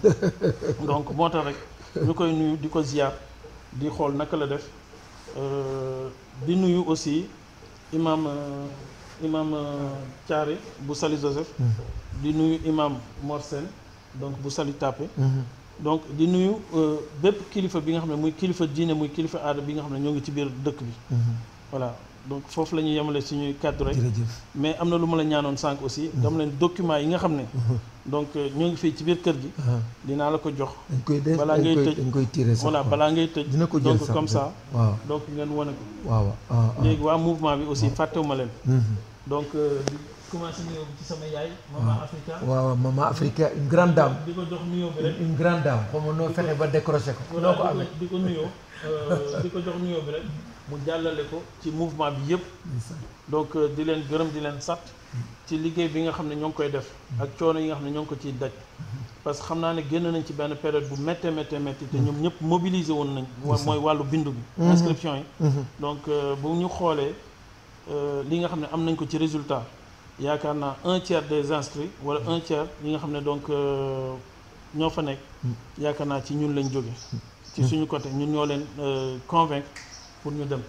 donc moo tax rek ñu koy nuyu di ko ziar di xool naka la def di nuyu aussi imam Thiaré bu Saly Joseph di nuyu imam Mor Sène donc bu Saly Tapé donc di nuyu bépp kilifa bi nga xam ne muy kilifa diine muy kilifa aada bi nga xam ne ñoo ngi ci biir dëkk bi voilà donc foofu la ñuy yemale suñuy kàddu rek mais am na lu ma la ñaanoon sànq aussi dama leen document yi nga xam ne donc ñoo ngi fii ci biir kër gi dinaa la ko jox balaa ngay tëj voilà balaa ngay tëj donc comme ça donc ngeen wane ko léegi waa mouvement bi aussi fàttewuma leen donc di commencé nuyoo bi ci sama yaay Maman Africa waaw Maman Africa une grande dame di ko jox nuyoo bi rek une grande dame xaw ma noo fexe ba décroché ko noo ko amee di ko nuyoo di ko jox nuyoo bi rek mu jàllale ko ci mouvement bi yëpp donc di leen gërëm di leen sant ci liggéey bi nga xam ne ñoo ngi koy def ak coono yi nga xam ne ñoo ngi ko ciy daj parce que xam naa ne génn nañ ci benn période bu méttee te ñoom ñëpp mobilisé woon nañ mooy wàllu bindu bi inscription yi donc bu ñu xoolee li nga xam ne am nañ ko ci résultat yaakaar naa 1/3 des inscrits wala 1/3 yi nga xam ne donc ñoo fa nekk yaakaar naa ci ñun lañ jóge ci suñu côté ñun ñoo leen convaincre pour ñu dem.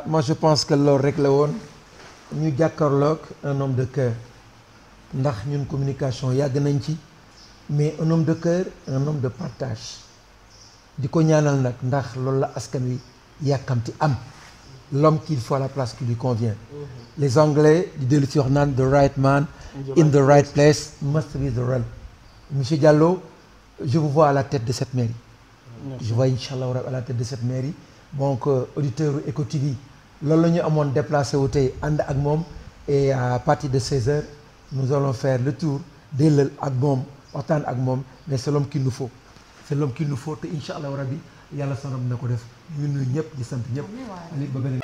Moi je pense que loolu rek la woon ñu jàkkaarloog un homme de cœur ndax ñun communication yàgg nañ ci mais un homme de cœur un homme de partage di ko ñaanal nag ndax loolu la askan wi yàkkamti am l'homme qu'il faut à la place qui lui convient. Les Anglais di dellu si wax naan the right man in the right place must be the run. Monsieur Diallo, je vous vois à la tête de cette mairie. Merci. Je vois inchallah à la tête de cette mairie. Donc auditeur Eco TV loolu la ñu amoon déplacé wu tey ànd ak moom et à partir de 16h nous allons faire le tour dellal ak moom waxtaan ak moom mais c'est l'homme qu'il nous faut c'est l'homme qu'il nous faut te inchallah rabbi yàlla sonam na ko def ñu nuyu ñëpp di sant ñëpp.